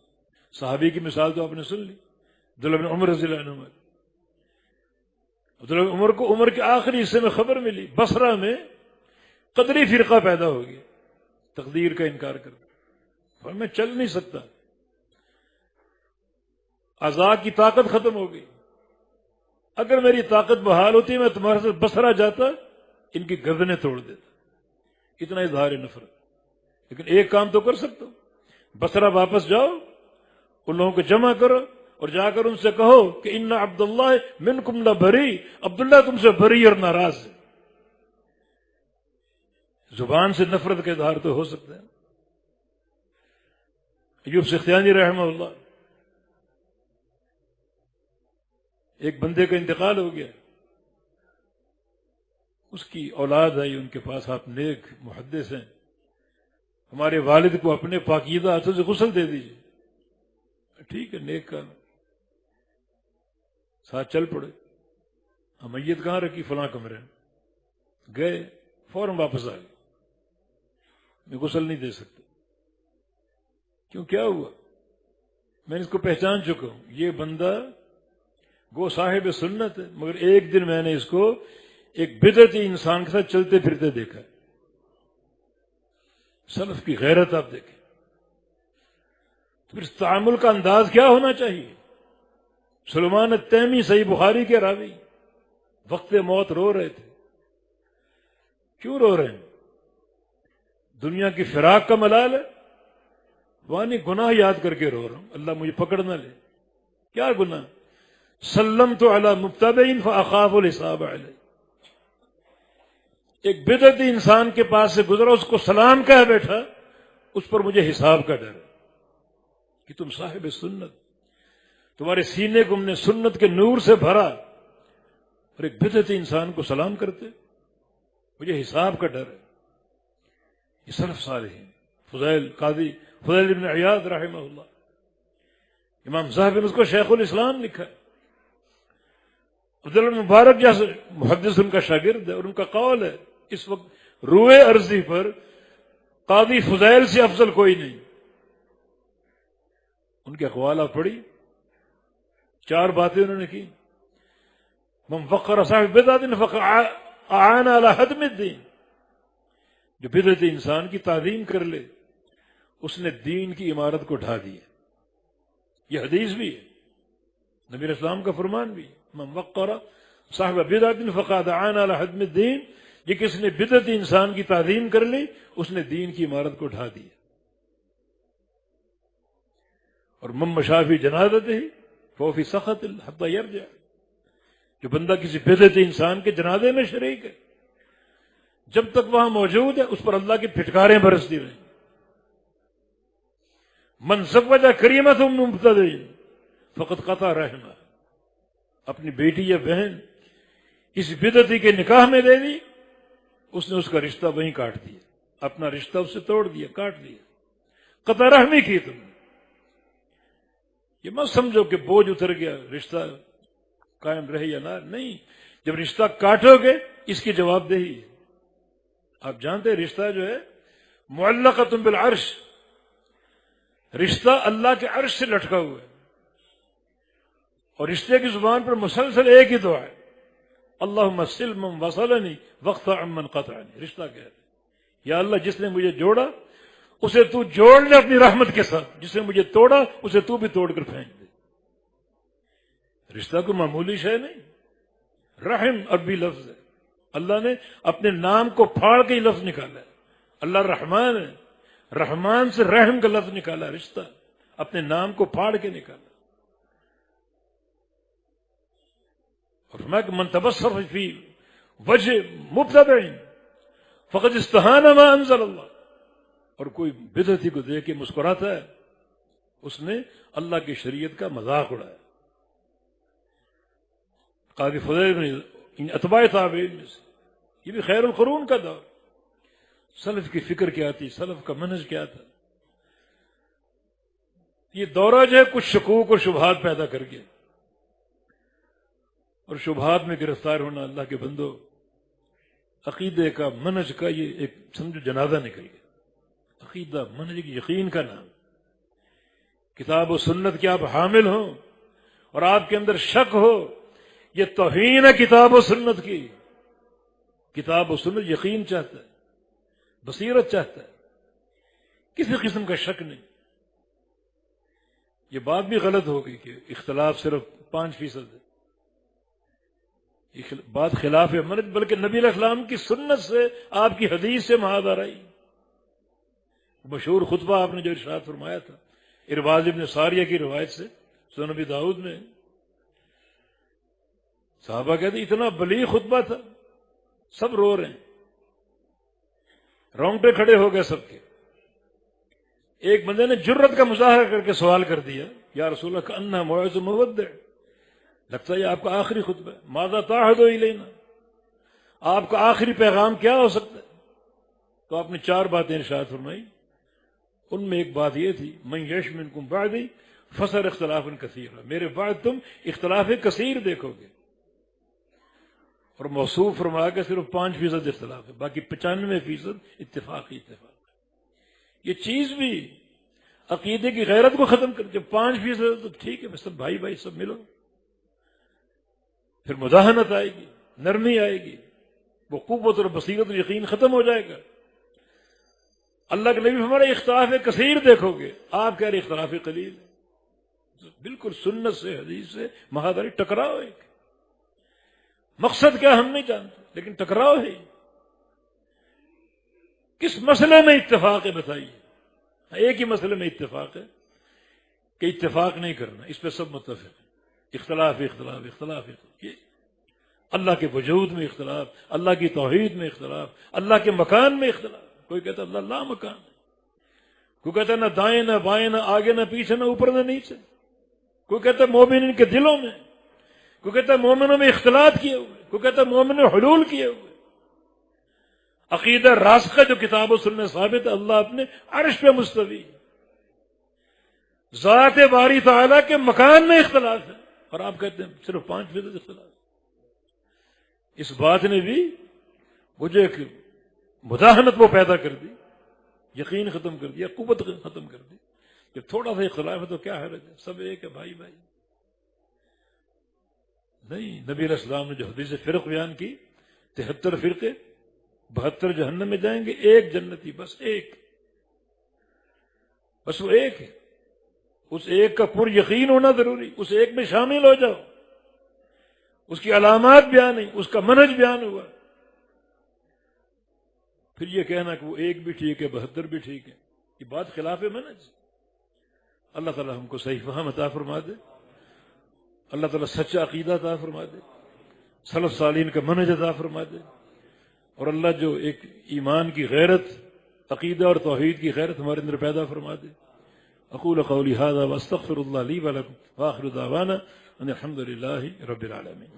صحابی کی مثال تو آپ نے سن لی، عبداللہ بن عمر رضی اللہ عنہ۔ عبداللہ بن عمر کو عمر کے آخری حصے میں خبر ملی بصرہ میں قدری فرقہ پیدا ہو گیا، تقدیر کا انکار کرتا، اور میں چل نہیں سکتا، اعضاء کی طاقت ختم ہو گئی، اگر میری طاقت بحال ہوتی میں تمہارے ساتھ بصرہ جاتا، ان کی گردنیں توڑ دیتا۔ اتنا اظہار نفرت، لیکن ایک کام تو کر سکتا ہوں، بصرہ واپس جاؤ، ان لوگوں کو جمع کرو اور جا کر ان سے کہو کہ ان عبداللہ منکم لبری، عبداللہ تم سے بری اور ناراض ہے۔ زبان سے نفرت کا اظہار تو ہو سکتا ہے۔ ایوب سختیانی رحمہ اللہ، ایک بندے کا انتقال ہو گیا، اس کی اولاد ہے ان کے پاس، آپ نیک محدث ہیں، ہمارے والد کو اپنے پاکیزہ ہاتھوں سے غسل دے دیجیے۔ ٹھیک ہے، نیک کام، ساتھ چل پڑے۔ میت کہاں رکھی؟ فلاں کمرے میں گئے، فوراً واپس آ گئے، میں غسل نہیں دے سکتا۔ کیوں، کیا ہوا؟ میں نے اس کو پہچان چکا ہوں، یہ بندہ گو صاحب سنت ہے، مگر ایک دن میں نے اس کو ایک بدعتی انسان کے ساتھ چلتے پھرتے دیکھا۔ سلف کی غیرت آپ دیکھیں، تو پھر تعامل کا انداز کیا ہونا چاہیے؟ سلمان التیمی صحیح بخاری کے راوی وقت موت رو رہے تھے۔ کیوں رو رہے ہیں؟ دنیا کی فراق کا ملال ہے؟ وانی گناہ یاد کر کے رو رہا ہوں، اللہ مجھے پکڑ نہ لے۔ کیا گناہ؟ سلمت علی مبتدئ فاخاف الحساب علیہ، ایک بدعتی انسان کے پاس سے گزرا، اس کو سلام کہہ بیٹھا، اس پر مجھے حساب کا ڈر ہے کہ تم صاحب سنت، تمہارے سینے کو ہم نے سنت کے نور سے بھرا، اور ایک بدعتی انسان کو سلام کرتے، مجھے حساب کا ڈر ہے۔ یہ سلف صالح ہیں۔ قاضی فضیل بن عیاض رحمہ اللہ، امام ذہبی نے اس کو شیخ الاسلام لکھا ہے۔ عبداللہ مبارک جیسے محدث ان کا شاگرد ہے، اور ان کا قول ہے اس وقت روئے ارضی پر قاضی فضیل سے افضل کوئی نہیں۔ ان کے اقوال آپ پڑھی، 4 باتیں انہوں نے کی۔ من فقر صاحب بدعت فقر اعان علی ہدم الدین، جو بدعتی انسان کی تعظیم کر لے اس نے دین کی عمارت کو ڈھا دیا۔ یہ حدیث بھی ہے، نبی علیہ السلام کا فرمان بھی ہے، من وقر صاحب بدعت فقد اعان علی ہدم الدین، یہ کس نے بدعتی انسان کی تعظیم کر لی اس نے دین کی عمارت کو ڈھا دیا۔ اور من مشى فی جنازتہ فهو فی سخط حتی یرجع، جو بندہ کسی بدعتی انسان کے جنازے میں شریک ہے جب تک وہاں موجود ہے اس پر اللہ کی پھٹکاریں برستی رہیں۔ من زوج کریمۃ مبتدع فقد قطع رحمہ، اپنی بیٹی یا بہن کسی بدعتی کے نکاح میں دے دی، اس نے اس کا رشتہ وہیں کاٹ دیا، اپنا رشتہ اس سے توڑ دیا، کاٹ دیا، قطع رحمی کی تم نے۔ یہ مت سمجھو کہ بوجھ اتر گیا، رشتہ قائم رہے یا نہ، نہیں، جب رشتہ کاٹو گے اس کی جواب دہی ہے۔ آپ جانتے ہیں رشتہ جو ہے معلقۃ بالعرش، رشتہ اللہ کے عرش سے لٹکا ہوا ہے، اور رشتے کی زبان پر مسلسل ایک ہی دعا ہے، اللہم صل من وصلنی واقطع من قطعنی۔ رشتہ کہہ رہے، یا اللہ جس نے مجھے جوڑا اسے تو جوڑ لے اپنی رحمت کے ساتھ، جس نے مجھے توڑا اسے تو بھی توڑ کر پھینک دے۔ رشتہ کو معمولی شے نہیں، رحم عربی لفظ ہے، اللہ نے اپنے نام کو پھاڑ کے ہی لفظ نکالا ہے۔ اللہ رحمان ہے، رحمان سے رحم کا لفظ نکالا، رشتہ اپنے نام کو پھاڑ کے نکالا۔ اور فرمایا کہ من تبصر فی وجہ مبتدع فقد استہان ما انزل اللہ، اور کوئی بدعتی کو دیکھ کے مسکراتا ہے اس نے اللہ کی شریعت کا مذاق اڑایا۔ قاضی فضیل بن اتباع تابعین میں سے، یہ بھی خیر القرون کا دور، سلف کی فکر کیا تھی، سلف کا منہج کیا تھا۔ یہ دورہ جو ہے کچھ شکوک اور شبہات پیدا کر گیا، اور شبہات میں گرفتار ہونا، اللہ کے بندو، عقیدے کا منہج کا یہ ایک سمجھو جنازہ نکل گیا۔ عقیدہ منہج کی یقین کا نام، کتاب و سنت کے آپ حامل ہوں اور آپ کے اندر شک ہو، یہ توہین ہے کتاب و سنت کی۔ کتاب و سنت یقین چاہتا ہے، بصیرت چاہتا ہے، کسی قسم کا شک نہیں۔ یہ بات بھی غلط ہوگی کہ اختلاف صرف 5% ہے، یہ بات خلاف منہج، بلکہ نبی علیہ السلام کی سنت سے، آپ کی حدیث سے معاد آ رہی۔ مشہور خطبہ آپ نے جو ارشاد فرمایا تھا ارباز ابن ساریہ کی روایت سے، سنن ابی داؤد میں، صحابہ کہتے ہیں اتنا بلیغ خطبہ تھا، سب رو رہے ہیں، رونگٹے کھڑے ہو گئے سب کے۔ ایک بندے نے جرت کا مظاہرہ کر کے سوال کر دیا، یا رسول اللہ کأنہا موعظ مودع، لگتا ہے یہ آپ کا آخری خطبہ ہے، ماذا تعہد الینا، آپ کا آخری پیغام کیا ہو سکتا ہے؟ تو آپ نے 4 باتیں ارشاد فرمائی. ان میں ایک بات یہ تھی من یعش منکم بعدی فسر اختلافا کثیرا، میرے بعد تم اختلاف کثیر دیکھو گے. اور موصوف فرما کے صرف 5% اختلاف ہے، باقی 95% اتفاق ہی اتفاق ہے. یہ چیز بھی عقیدے کی غیرت کو ختم کر. جب 5% تو ٹھیک ہے، سب بھائی بھائی سب ملو. پھر مداہنت آئے گی، نرمی آئے گی، وہ قوت اور بصیرت اور یقین ختم ہو جائے گا. اللہ کے نبی ہمارے اختلاف کثیر دیکھو گے، آپ کہہ رہے اختلاف قلیل. بالکل سنت سے حدیث سے مہادری ٹکراؤ. ایک مقصد کیا ہم نہیں جانتے، لیکن ٹکراؤ ہے. کس مسئلے میں اتفاق ہے بتائیے؟ ایک ہی مسئلے میں اتفاق ہے کہ اتفاق نہیں کرنا، اس پہ سب متفق ہیں. اختلاف اختلاف اختلاف اختلاف، یہ اللہ کے وجود میں اختلاف، اللہ کی توحید میں اختلاف، اللہ کے مکان میں اختلاف. کوئی کہتا ہے اللہ لا مکان ہے، کوئی کہتا ہے نہ دائیں نہ بائیں نہ آگے نہ پیچھے نہ اوپر نہ نیچے. کوئی کہتا ہے مومنین کے دلوں میں، کوئی کہتا ہے مومنوں میں اختلاط کیے ہوئے، کوئی کہتا ہے مومن میں حلول کیے ہوئے. عقیدہ راسخہ جو کتاب و سنت ثابت ہے، اللہ اپنے عرش پہ مستوی، ذات باری تعالیٰ کے مکان میں اختلاف ہے، اور آپ کہتے ہیں صرف 5% اختلاف. اس بات نے بھی مجھے ایک مداہنت وہ پیدا کر دی، یقین ختم کر دیا، قوت ختم کر دی. جب تھوڑا سا اختلاف ہے تو کیا حرج ہے، سب ایک ہے بھائی بھائی. نہیں، نبی علیہ السلام نے جو حدیث فرق بیان کی، 73 فرقے 72 جہنم میں جائیں گے، ایک جنتی، بس ایک، بس وہ ایک ہے. اس ایک کا پر یقین ہونا ضروری، اس ایک میں شامل ہو جاؤ. اس کی علامات بیان نہیں، اس کا منہج بیان ہوا. پھر یہ کہنا کہ وہ ایک بھی ٹھیک ہے 72 بھی ٹھیک ہے، یہ بات خلاف منہج. اللہ تعالیٰ ہم کو صحیح فہم عطا فرما دے، اللہ تعالیٰ سچا عقیدہ عطا فرما دے، سلف صالحین کا منہج عطا فرما دے، اور اللہ جو ایک ایمان کی غیرت، عقیدہ اور توحید کی غیرت ہمارے اندر پیدا فرما دے. اقول قولی ھذا واستغفر اللہ لی ولکم واخر دعوانا ان الحمد للہ رب العالمین.